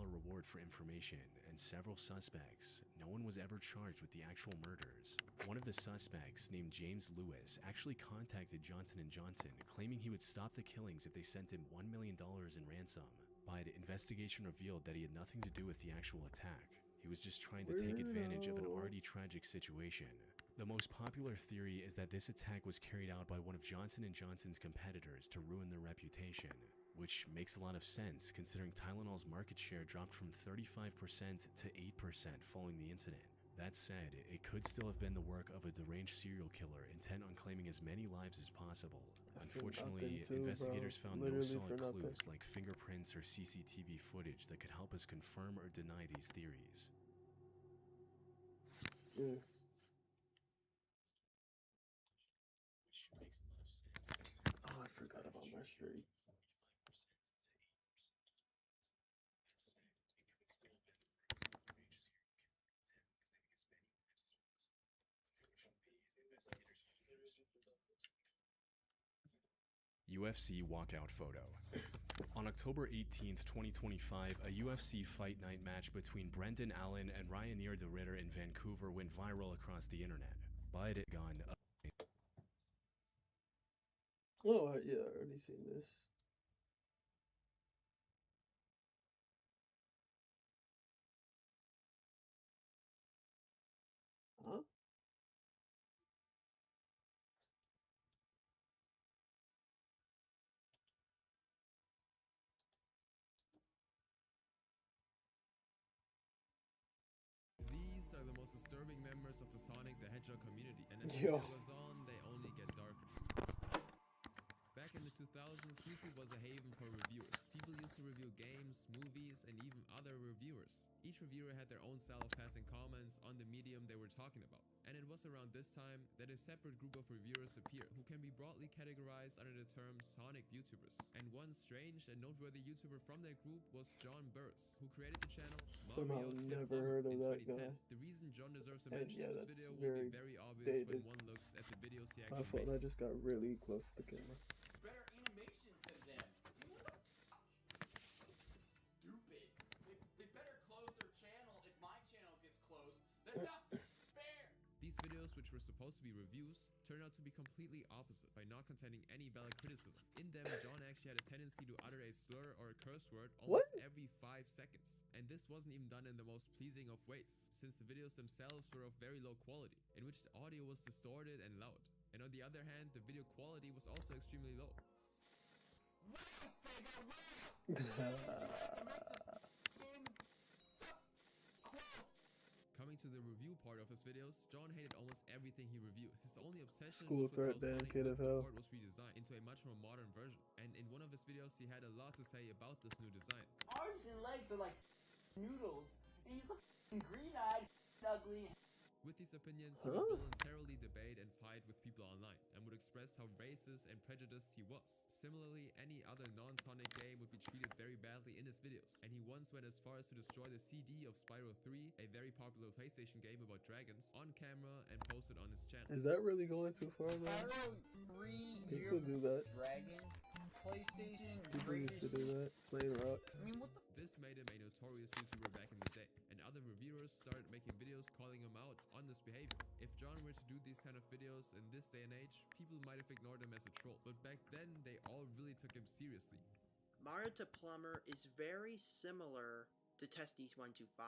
Speaker 7: reward for information, and several suspects, no one was ever charged with the actual murders. One of the suspects, named James Lewis, actually contacted Johnson & Johnson, claiming he would stop the killings if they sent him $1 million in ransom. But investigation revealed that he had nothing to do with the actual attack. He was just trying to take advantage of an already tragic situation. The most popular theory is that this attack was carried out by one of Johnson & Johnson's competitors to ruin their reputation, which makes a lot of sense considering Tylenol's market share dropped from 35% to 8% following the incident. That said, it could still have been the work of a deranged serial killer intent on claiming as many lives as possible. Unfortunately, investigators found no solid clues like fingerprints or CCTV footage that could help us confirm or deny these theories.
Speaker 1: Oh, I forgot about my streak.
Speaker 7: UFC walkout photo. On October 18th, 2025, a UFC Fight Night match between Brendan Allen and Ryanair de Ritter in Vancouver went viral across the internet. But it gone up.
Speaker 1: Oh, yeah, I already seen this. Huh?
Speaker 10: These are the most disturbing members of the Sonic the Hedgehog community, and as the
Speaker 1: Yo.
Speaker 10: video goes on, they only get darker. Back in the 2000s, YouTube was a haven for reviewers. People used to review games, movies, and even other reviewers. Each reviewer had their own style of passing comments on the medium they were talking about. And it was around this time that a separate group of reviewers appeared, who can be broadly categorized under the term Sonic YouTubers. And one strange and noteworthy YouTuber from that group was John Burris, who created the channel
Speaker 1: Somehow
Speaker 10: Mario Tim
Speaker 1: never
Speaker 10: Plumber
Speaker 1: heard of
Speaker 10: in
Speaker 1: that
Speaker 10: 2010.
Speaker 1: guy.
Speaker 10: The reason John deserves a
Speaker 1: And
Speaker 10: mention
Speaker 1: yeah,
Speaker 10: in this
Speaker 1: that's
Speaker 10: video will be
Speaker 1: very
Speaker 10: very obvious
Speaker 1: dated.
Speaker 10: when one looks at the videos he
Speaker 1: My
Speaker 10: actually
Speaker 1: fault,
Speaker 10: made.
Speaker 1: I just got really close to the camera.
Speaker 11: Better animations than them. What the fuck? Stupid. They better close their channel if my channel gets closed. That's not fair.
Speaker 10: These videos, which were supposed to be reviews turned out to be completely opposite by not containing any valid criticism. In them, John actually had a tendency to utter a slur or a curse word almost every 5 seconds. And this wasn't even done in the most pleasing of ways, since the videos themselves were of very low quality, in which the audio was distorted and loud. And on the other hand, the video quality was also extremely low. Coming to the review part of his videos, John hated almost everything he reviewed. His only obsession was with how Sonic looked before it was redesigned into a much more modern version. And in one of his videos, he had a lot to say about this new design.
Speaker 11: Arms and legs are like noodles, and he's green-eyed, ugly.
Speaker 10: With these opinions, he would voluntarily debate and fight with people online, and would express how racist and prejudiced he was. Similarly, any other non-Sonic game would be treated very badly in his videos, and he once went as far as to destroy the CD of Spyro 3, a very popular PlayStation game about dragons, on camera and posted on his channel.
Speaker 1: Is that really going too far, bro?
Speaker 11: Spyro 3,
Speaker 1: People do that.
Speaker 11: Dragon, PlayStation,
Speaker 1: People used to do that. Playing rock.
Speaker 11: I mean, what the?
Speaker 10: This made him a notorious YouTuber back in the day, and other reviewers started making videos calling him out on this behavior. If John were to do these kind of videos in this day and age, people might have ignored him as a troll, but back then they all really took him seriously.
Speaker 12: Mario to Plumber is very similar to Testes125.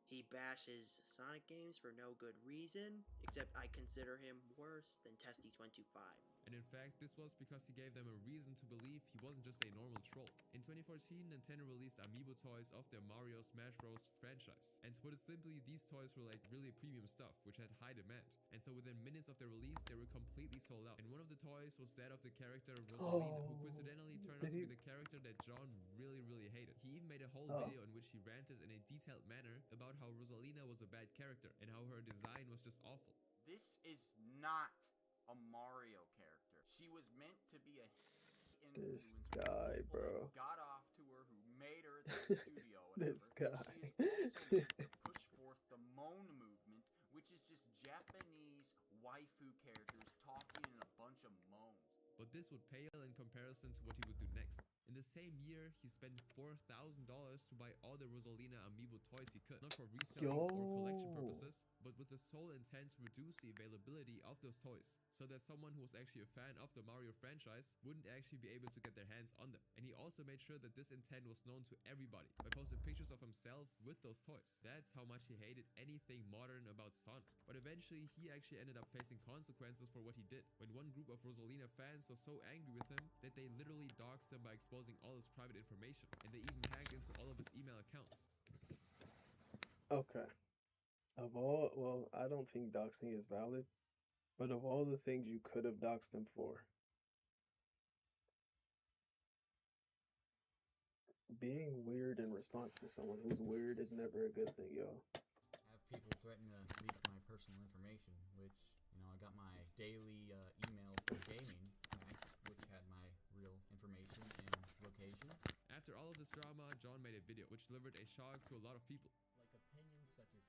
Speaker 12: He bashes Sonic games for no good reason, except I consider him worse than Testes125.
Speaker 10: And in fact, this was because he gave them a reason to believe he wasn't just a normal troll. In 2014, Nintendo released amiibo toys of their Mario Smash Bros. Franchise. And to put it simply, these toys were like really premium stuff, which had high demand. And so within minutes of their release, they were completely sold out. And one of the toys was that of the character Rosalina, who coincidentally turned out to be the character that John really hated. He even made a whole video in which he ranted in a detailed manner about how Rosalina was a bad character and how her design was just awful.
Speaker 13: This is not a Mario character. She was meant to be a
Speaker 1: This guy, bro.
Speaker 13: Got off to her, who made her at the studio.
Speaker 1: This guy.
Speaker 13: She is also to push forth the moan movement, which is just Japanese waifu characters talking in a bunch of moans.
Speaker 10: But this would pale in comparison to what he would do next. In the same year, he spent $4,000 to buy all the Rosalina amiibo toys he could, not for reselling or collection purposes, but with the sole intent to reduce the availability of those toys, so that someone who was actually a fan of the Mario franchise wouldn't actually be able to get their hands on them. And he also made sure that this intent was known to everybody by posting pictures of himself with those toys. That's how much he hated anything modern about Sonic. But eventually, he actually ended up facing consequences for what he did, when one group of Rosalina fans was so angry with him that they literally doxed him by exposing all his private information, and they even hacked into all of his email accounts.
Speaker 1: Okay. Of all, well, I don't think doxing is valid, but of all the things you could have doxed him for, being weird in response to someone who's weird is never a good thing, yo.
Speaker 14: Have people threaten to leak my personal information, which, you know, I got my daily email for gaming, which had my real information and location.
Speaker 10: After all of this drama, John made a video which delivered a shock to a lot of people.
Speaker 14: Like opinions such as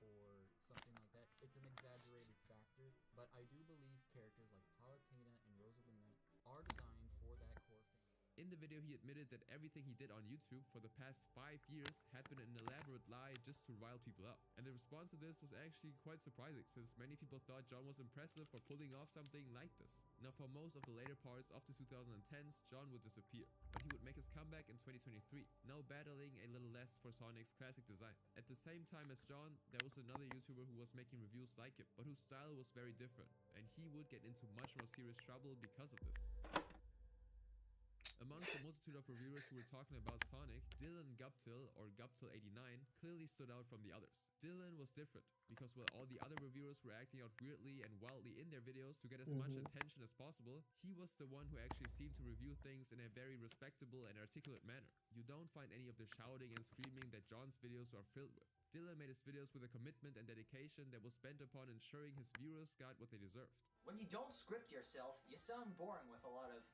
Speaker 14: or something like that, it's an exaggerated factor, but I do believe characters like Palutena and Rosalina are designed for that core fan.
Speaker 10: In the video, he admitted that everything he did on YouTube for the past 5 years had been an elaborate lie just to rile people up. And the response to this was actually quite surprising, since many people thought John was impressive for pulling off something like this. Now, for most of the later parts of the 2010s, John would disappear, but he would make his comeback in 2023, now battling a little less for Sonic's classic design. At the same time as John, there was another YouTuber who was making reviews like him, but whose style was very different, and he would get into much more serious trouble because of this. Amongst the multitude of reviewers who were talking about Sonic, Dylan Guptill, or Guptill89, clearly stood out from the others. Dylan was different, because while all the other reviewers were acting out weirdly and wildly in their videos to get as much attention as possible, he was the one who actually seemed to review things in a very respectable and articulate manner. You don't find any of the shouting and screaming that John's videos are filled with. Dylan made his videos with a commitment and dedication that was bent upon ensuring his viewers got what they deserved.
Speaker 15: When you don't script yourself, you sound boring with a lot of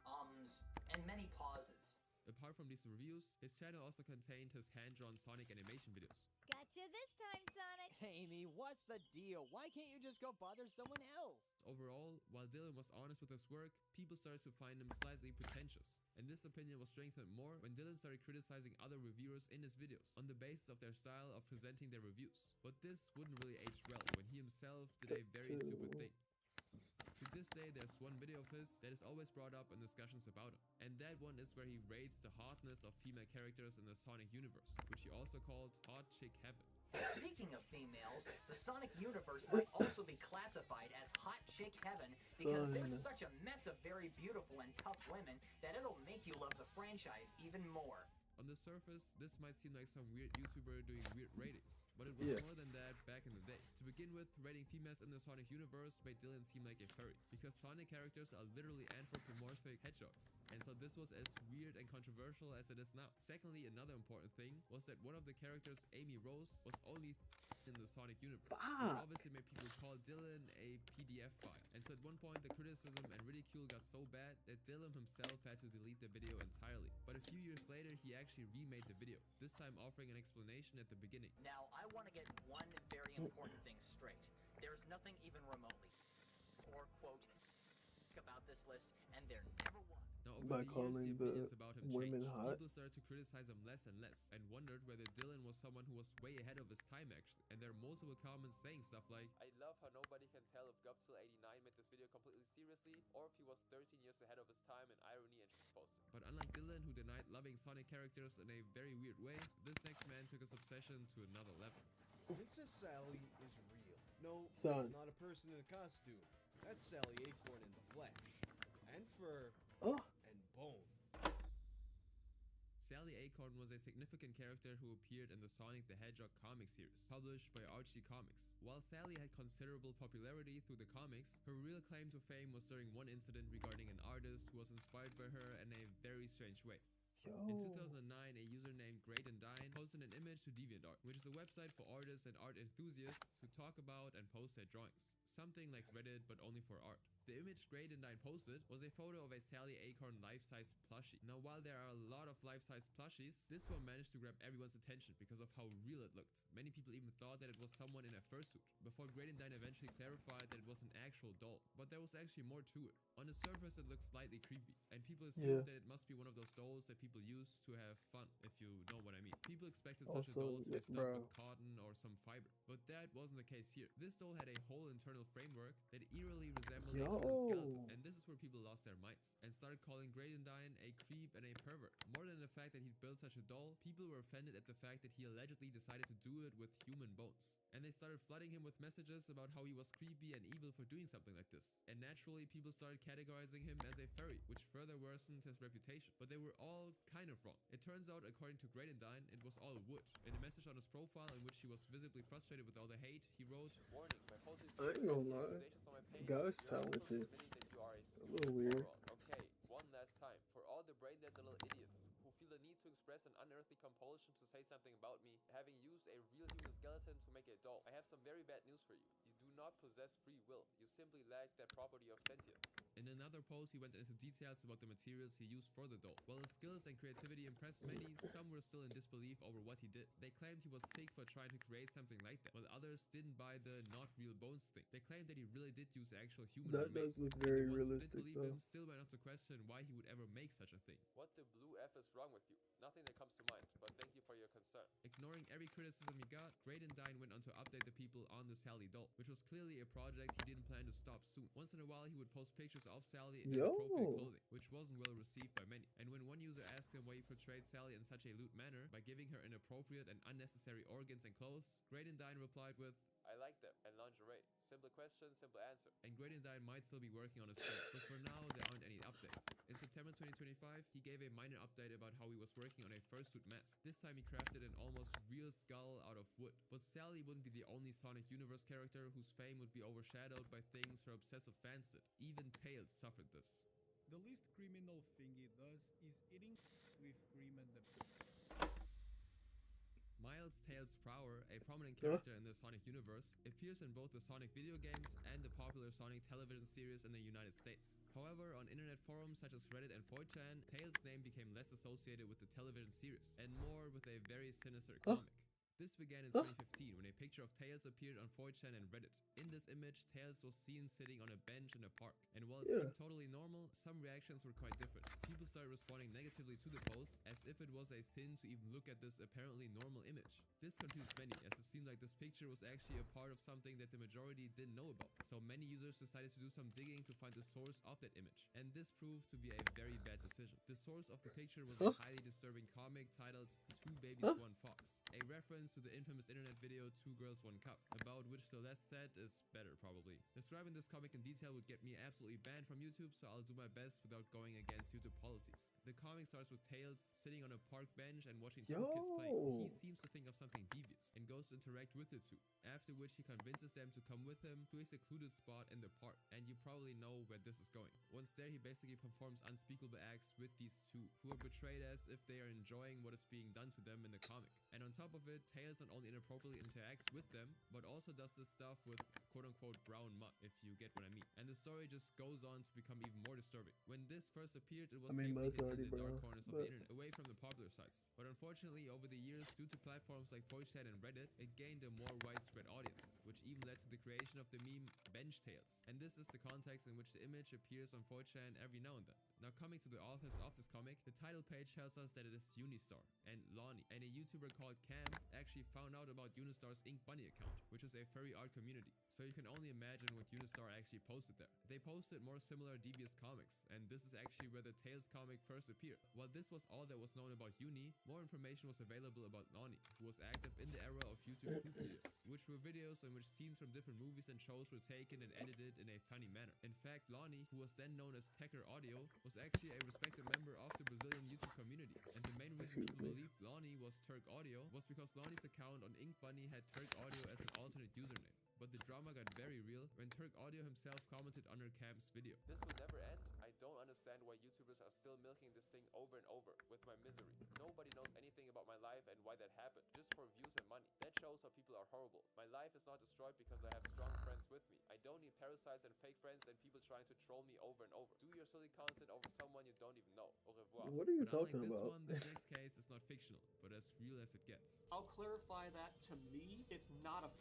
Speaker 15: ums, and many pauses.
Speaker 10: Apart from these reviews, his channel also contained his hand-drawn Sonic animation videos.
Speaker 16: Gotcha this time, Sonic! Amy, what's the deal? Why can't you just go bother someone else?
Speaker 10: Overall, while Dylan was honest with his work, people started to find him slightly pretentious. And this opinion was strengthened more when Dylan started criticizing other reviewers in his videos on the basis of their style of presenting their reviews. But this wouldn't really age well when he himself did a very stupid thing. To this day, there's one video of his that is always brought up in discussions about him. And that one is where he rates the hotness of female characters in the Sonic universe, which he also called Hot Chick Heaven.
Speaker 15: Speaking of females, the Sonic universe might also be classified as hot chick heaven because there's such a mess of very beautiful and tough women that it'll make you love the franchise even more.
Speaker 10: On the surface, this might seem like some weird YouTuber doing weird ratings, but it was more than that back in the day. To begin with, rating females in the Sonic universe made Dylan seem like a furry, because Sonic characters are literally anthropomorphic hedgehogs, and so this was as weird and controversial as it is now. Secondly, another important thing was that one of the characters, Amy Rose, was only in the Sonic universe, which obviously made people call Dylan a PDF file. And so at one point, the criticism and ridicule got so bad that Dylan himself had to delete the video entirely. But a few years later, he actually remade the video, this time offering an explanation at the beginning.
Speaker 15: Now, I want to get one very important thing straight. There's nothing even remotely, or quote, about this list, and there never was.
Speaker 10: Now, over the years, the opinions about him changed. People started to criticize him less and less, and wondered whether Dylan was someone who was way ahead of his time, actually. And there are multiple comments saying stuff like, I love how nobody can tell if Guptil89 made this video completely seriously, or if he was 13 years ahead of his time in irony and posting. But unlike Dylan, who denied loving Sonic characters in a very weird way, this next man took his obsession to another level.
Speaker 17: Princess Sally is real. No,
Speaker 1: Son.
Speaker 17: that's not a person in a costume. That's Sally Acorn in the flesh. And fur. And bone.
Speaker 10: Sally Acorn was a significant character who appeared in the Sonic the Hedgehog comic series, published by Archie Comics. While Sally had considerable popularity through the comics, her real claim to fame was during one incident regarding an artist who was inspired by her in a very strange way. In 2009, a user named Great and Dine posted an image to DeviantArt, which is a website for artists and art enthusiasts who talk about and post their drawings. Something like Reddit, but only for art. The image Great and Dine posted was a photo of a Sally Acorn life-size plushie. Now, while there are a lot of life-size plushies, this one managed to grab everyone's attention because of how real it looked. Many people even thought that it was someone in a fursuit, before Great and Dine eventually clarified that it was an actual doll. But there was actually more to it. On the surface, it looked slightly creepy, and people assumed that it must be one of those dolls that people use to have fun, if you know what I mean. People expected such a doll to be stuffed with cotton or some fiber, but that wasn't the case here. This doll had a whole internal framework that eerily resembled a human skeleton, and this is where people lost their minds and started calling Great and Dine a creep and a pervert. More than the fact that he'd built such a doll, people were offended at the fact that he allegedly decided to do it with human bones. And they started flooding him with messages about how he was creepy and evil for doing something like this. And naturally, people started categorizing him as a furry, which further worsened his reputation. But they were all kind of wrong. It turns out, according to Great and Dine, it was all wood. In a message on his profile in which he was visibly frustrated with all the hate, he wrote, "Warning, by posting
Speaker 1: I ain't gonna lie. Guy's talented. A little weird.
Speaker 2: Okay, one last time. For all the brain-dead little idiots who feel the need to express an unearthly compulsion to say something about me, having used a real human skeleton to make a doll, I have some very bad news for you. You do not possess free will. You simply lack that property of sentience."
Speaker 10: In another post, he went into details about the materials he used for the doll. While his skills and creativity impressed many, some were still in disbelief over what he did. They claimed he was sick for trying to create something like that, while others didn't buy the not real bones thing. They claimed that he really did use actual human
Speaker 1: That
Speaker 10: remains.
Speaker 1: does look
Speaker 10: And
Speaker 1: very
Speaker 10: the ones who
Speaker 1: realistic,
Speaker 10: did believe
Speaker 1: though.
Speaker 10: him still went on to question why he would ever make such a thing.
Speaker 2: What the blue F is wrong with you? Nothing that comes to mind, but thank you for your concern.
Speaker 10: Ignoring every criticism he got, Great and Dine went on to update the people on the Sally doll, which was clearly a project he didn't plan to stop soon. Once in a while, he would post pictures of Sally in inappropriate clothing, which wasn't well received by many. And when one user asked him why he portrayed Sally in such a lewd manner by giving her inappropriate and unnecessary organs and clothes, Great and Dine replied with,
Speaker 2: I like them, and lingerie. Simple question, simple answer.
Speaker 10: And Great and Dine might still be working on his script, but for now, there aren't any updates. In September 2025, he gave a minor update about how he was working on a fursuit mask. This time, he crafted an almost real skull out of wood. But Sally wouldn't be the only Sonic Universe character whose fame would be overshadowed by things her obsessive fans did. Even Tails suffered this.
Speaker 18: The least criminal thing he does is eating with cream and the...
Speaker 10: Miles Tails Prower, a prominent character in the Sonic universe, appears in both the Sonic video games and the popular Sonic television series in the United States. However, on internet forums such as Reddit and 4chan, Tails' name became less associated with the television series and more with a very sinister comic. This began in 2015 when a picture of Tails appeared on 4chan and Reddit. In this image, Tails was seen sitting on a bench in a park, and while it seemed totally normal, some reactions were quite different. People started responding negatively to the post as if it was a sin to even look at this apparently normal image. This confused many, as it seemed like this picture was actually a part of something that the majority didn't know about. So many users decided to do some digging to find the source of that image, and this proved to be a very bad decision. The source of the picture was a highly disturbing comic titled Two Babies, One Fox, a reference to the infamous internet video Two Girls, One Cup, about which the less said is better probably. Describing this comic in detail would get me absolutely banned from YouTube, so I'll do my best without going against YouTube policies. The comic starts with Tails sitting on a park bench and watching two kids play. He seems to think of something devious and goes to interact with the two, after which he convinces them to come with him to a secluded spot in the park, and you probably know where this is going. Once there, he basically performs unspeakable acts with these two, who are portrayed as if they are enjoying what is being done to them in the comic. And on top of it, Tails not only inappropriately interacts with them, but also does this stuff with quote-unquote brown mud, if you get what I mean. And the story just goes on to become even more disturbing. When this first appeared, it was safely hidden in the dark corners of the internet, away from the popular sites. But unfortunately, over the years, due to platforms like 4chan and Reddit, it gained a more widespread audience, which even led to the creation of the meme Bench Tails. And this is the context in which the image appears on 4chan every now and then. Now, coming to the authors of this comic, the title page tells us that it is Unistar and Lonnie, and a YouTuber called Cam actually found out about Unistar's Ink Bunny account, which is a furry art community. So you can only imagine what Unistar actually posted there. They posted more similar devious comics, and this is actually where the Tails comic first appeared. While this was all that was known about Uni, more information was available about Lonnie, who was active in the era of YouTube poop videos, which were videos in which scenes from different movies and shows were taken and edited in a funny manner. In fact, Lonnie, who was then known as Techer Audio, was actually a respected member of the Brazilian YouTube community, and the main reason people believed Lonnie was Turk Audio was because Lonnie's account on Ink Bunny had Turk Audio as an alternate username. But the drama got very real when Turk Audio himself commented under Cam's video.
Speaker 19: This will never end. I don't understand why YouTubers are still milking this thing over and over with my misery. Nobody knows anything about my life and why that happened, just for views and money. That shows how people are horrible. My life is not destroyed because I have strong friends with me. I don't need parasites and fake friends and people trying to troll me over and over. Do your silly content over someone you don't even know. Au revoir.
Speaker 1: What are you
Speaker 10: But
Speaker 1: talking
Speaker 10: unlike
Speaker 1: about?
Speaker 10: This next case is not fictional, but as real as it gets.
Speaker 20: I'll clarify that to me, it's not a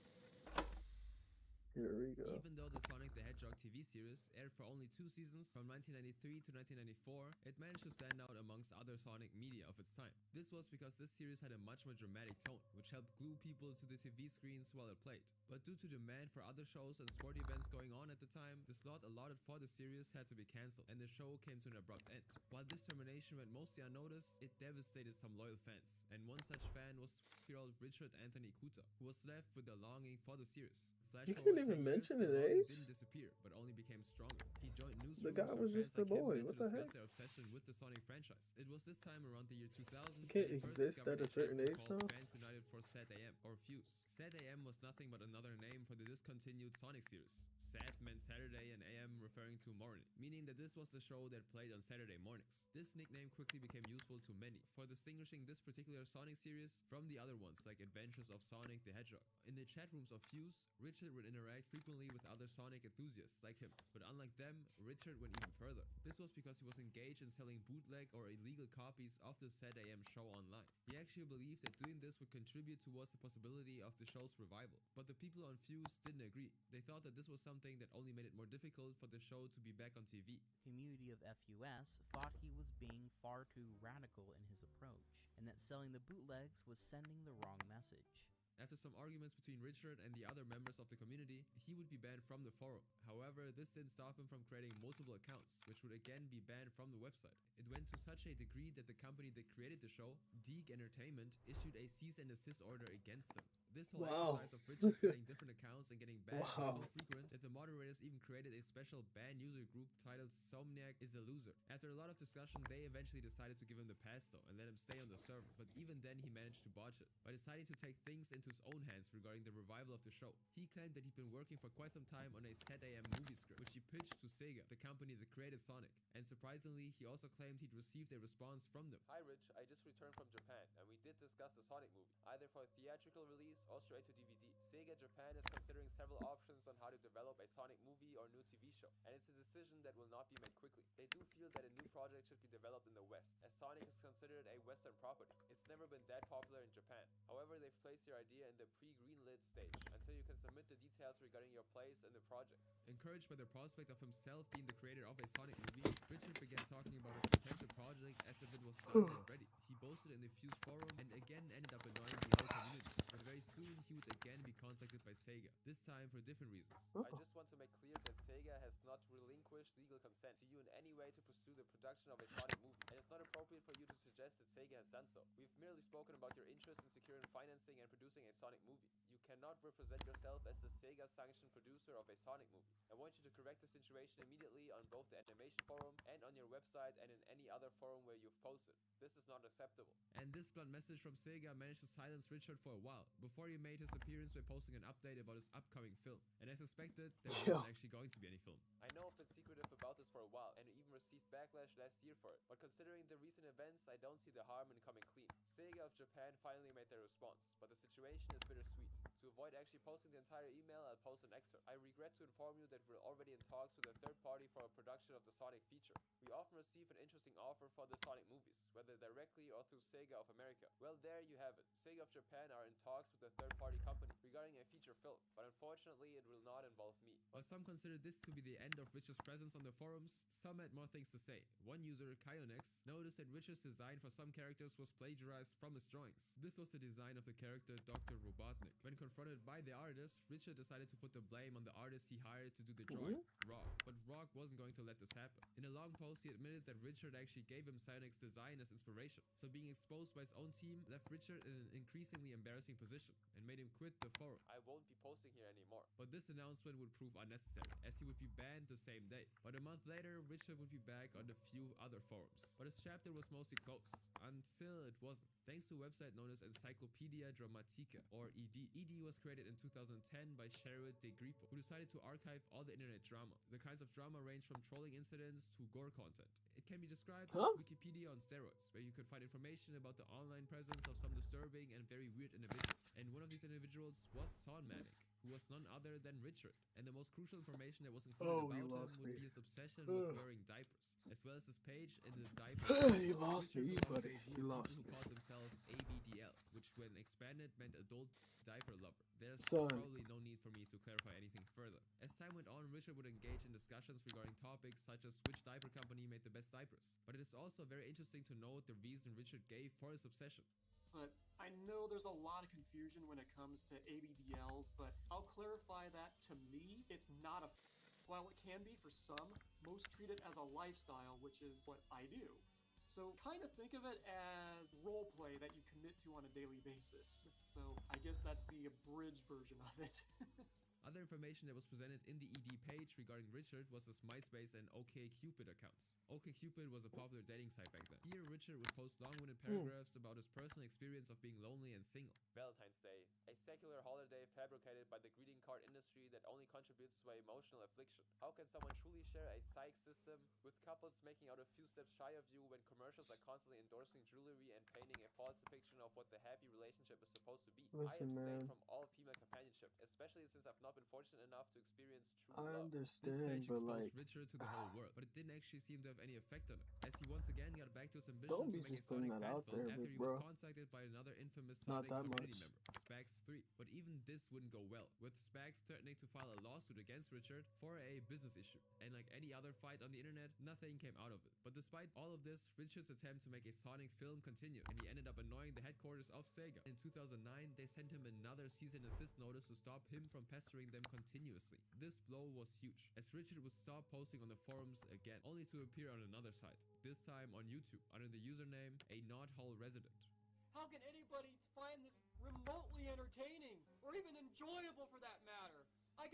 Speaker 1: Here we go.
Speaker 10: Even though the Sonic the Hedgehog TV series aired for only 2 seasons from 1993 to 1994, it managed to stand out amongst other Sonic media of its time. This was because this series had a much more dramatic tone, which helped glue people to the TV screens while it played. But due to demand for other shows and sport events going on at the time, the slot allotted for the series had to be cancelled, and the show came to an abrupt end. While this termination went mostly unnoticed, it devastated some loyal fans, and one such fan was 12-year-old Richard Anthony Kuta, who was left with a longing for the series.
Speaker 1: You can't even mention his age?
Speaker 10: Didn't disappear, but only became stronger. He joined newsrooms
Speaker 1: The guy was just a boy. What the heck?
Speaker 10: Their obsession with the Sonic franchise. It was this time around the year 2000.
Speaker 1: You can't exist at a certain age now.
Speaker 10: Fans United for SAT-AM, or Fuse. SAT-AM was nothing but another name for the discontinued Sonic series. SAT meant Saturday and AM referring to morning, meaning that this was the show that played on Saturday mornings. This nickname quickly became useful to many for distinguishing this particular Sonic series from the other ones like Adventures of Sonic the Hedgehog. In the chat rooms of Fuse, Richard would interact frequently with other Sonic enthusiasts like him, but unlike them, Richard went even further. This was because he was engaged in selling bootleg or illegal copies of the SAT-AM show online. He actually believed that doing this would contribute towards the possibility of the show's revival. But the people on Fuse didn't agree. They thought that this was something that only made it more difficult for the show to be back on TV.
Speaker 21: Community of FUS thought he was being far too radical in his approach, and that selling the bootlegs was sending the wrong message.
Speaker 10: After some arguments between Richard and the other members of the community, he would be banned from the forum. However, this didn't stop him from creating multiple accounts, which would again be banned from the website. It went to such a degree that the company that created the show, Deeg Entertainment, issued a cease and desist order against him. This whole exercise of Richard creating different accounts and getting banned was so frequent that the moderators even created a special ban user group titled Somniac is a Loser. After a lot of discussion, they eventually decided to give him the pass though and let him stay on the server, but even then he managed to botch it by deciding to take things into his own hands regarding the revival of the show. He claimed that he'd been working for quite some time on a SAT-AM movie script, which he pitched to Sega, the company that created Sonic, and surprisingly, he also claimed he'd received a response from them.
Speaker 19: Hi Rich, I just returned from Japan, and we did discuss the Sonic movie, either for a theatrical release or straight to DVD. Sega Japan is considering several options on how to develop a Sonic movie or new TV show, and it's a decision that will not be made quickly. They do feel that a new project should be developed in the West, as Sonic is considered a Western property. It's never been that popular in Japan. However, they've placed their idea in the pre-greenlit stage until you can submit the details regarding your place in the project.
Speaker 10: Encouraged by the prospect of himself being the creator of a Sonic movie, Richard began talking about his potential project as if it was done already. He boasted in the Fuse forum and again ended up annoying the whole community. But very soon he would again be contacted by Sega, this time for different reasons.
Speaker 19: I just want to make clear that Sega has not relinquished legal consent to you in any way to pursue the production of a Sonic movie, and it's not appropriate for you to suggest that Sega has done so. We've merely spoken about your interest in securing financing and producing a Sonic movie. You cannot represent yourself as the Sega-sanctioned producer of a Sonic movie. I want you to correct the situation immediately on both the animation forum and on your website and in any other forum where you've posted. This is not acceptable.
Speaker 10: And this blunt message from Sega managed to silence Richard for a while, before he made his appearance by posting an update about his upcoming film. And as expected, there wasn't actually going to be any film.
Speaker 19: I know I've been secretive about this for a while, and even received backlash last year for it, but considering the recent events, I don't see the harm in coming clean. Sega of Japan finally made their response, but the situation is bittersweet. To avoid actually posting the entire email, I'll post an excerpt. I regret to inform you that we're already in talks with a third party for a production of the Sonic feature. We often receive an interesting offer for the Sonic movies, whether directly or through Sega of America. Well, there you have it. Sega of Japan are in talks with a third party company regarding a feature film, but unfortunately it will not involve me.
Speaker 10: While some consider this to be the end of Richard's presence on the forums, some had more things to say. One user, Kyonex, noticed that Richard's design for some characters was plagiarized from his drawings. This was the design of the character Dr. Robotnik. When confronted by the artist, Richard decided to put the blame on the artist he hired to do the drawing, Rock. But Rock wasn't going to let this happen. In a long post, he admitted that Richard actually gave him Cyanix's design as inspiration, so being exposed by his own team left Richard in an increasingly embarrassing position and made him quit the forum.
Speaker 19: I won't be posting here anymore.
Speaker 10: But this announcement would prove unnecessary, as he would be banned the same day. But a month later, Richard would be back on a few other forums. But his chapter was mostly closed, until it wasn't, thanks to a website known as Encyclopedia Dramatica, or ED. ED was created in 2010 by Sherwood De Grippo, who decided to archive all the internet drama. The kinds of drama range from trolling incidents to gore content. It can be described as Wikipedia on steroids, where you could find information about the online presence of some disturbing and very weird individuals. And one of these individuals was Son Manic, who was none other than Richard. And the most crucial information that was included about him would be his obsession with wearing diapers, as well as his page in the diaper.
Speaker 1: He lost me, buddy. He lost me.
Speaker 10: Who called himself ABDL, which when expanded meant Adult Diaper Lover. There's
Speaker 1: Son.
Speaker 10: probably no need for me to clarify anything further. As time went on, Richard would engage in discussions regarding topics such as which diaper company made the best diapers. But it is also very interesting to note the reason Richard gave for his obsession.
Speaker 20: But I know there's a lot of confusion when it comes to ABDLs, but I'll clarify that to me, it's not a while it can be for some, most treat it as a lifestyle, which is what I do. So kind of think of it as roleplay that you commit to on a daily basis. So I guess that's the abridged version of it.
Speaker 10: Other information that was presented in the ED page regarding Richard was his MySpace and OkCupid accounts. OkCupid was a popular dating site back then. Here, Richard would post long-winded paragraphs about his personal experience of being lonely and single.
Speaker 19: Valentine's Day, a secular holiday fabricated by the greeting card industry that only contributes to emotional affliction. How can someone truly share a psych system with couples making out a few steps shy of you when commercials are constantly endorsing jewelry and painting a false depiction of what the happy relationship is supposed to be?
Speaker 1: Listen,
Speaker 19: I abstain
Speaker 1: man.
Speaker 19: from all female companionship, especially since I've not been fortunate enough to experience true
Speaker 1: I
Speaker 19: love.
Speaker 1: understand,
Speaker 10: This page
Speaker 1: but
Speaker 10: exposed
Speaker 1: like,
Speaker 10: Richard to the whole world, but it didn't actually seem to have any effect on him, as he once again got back to his ambition
Speaker 1: don't
Speaker 10: to
Speaker 1: be
Speaker 10: make a
Speaker 1: just putting
Speaker 10: Sonic
Speaker 1: that
Speaker 10: fan
Speaker 1: out
Speaker 10: film
Speaker 1: there,
Speaker 10: after
Speaker 1: big
Speaker 10: he was
Speaker 1: bro.
Speaker 10: contacted by another infamous
Speaker 1: Not
Speaker 10: Sonic
Speaker 1: that
Speaker 10: community
Speaker 1: much.
Speaker 10: member, Spax3. But even this wouldn't go well, with Spax threatening to file a lawsuit against Richard for a business issue. And like any other fight on the internet, nothing came out of it. But despite all of this, Richard's attempt to make a Sonic film continued, and he ended up annoying the headquarters of Sega. In 2009, they sent him another cease and desist notice to stop him from pestering them continuously. This blow was huge, as Richard would stop posting on the forums again, only to appear on another site, this time on YouTube, under the username A Not Hall Resident.
Speaker 20: How can anybody find this remotely entertaining, or even enjoyable for that matter? I could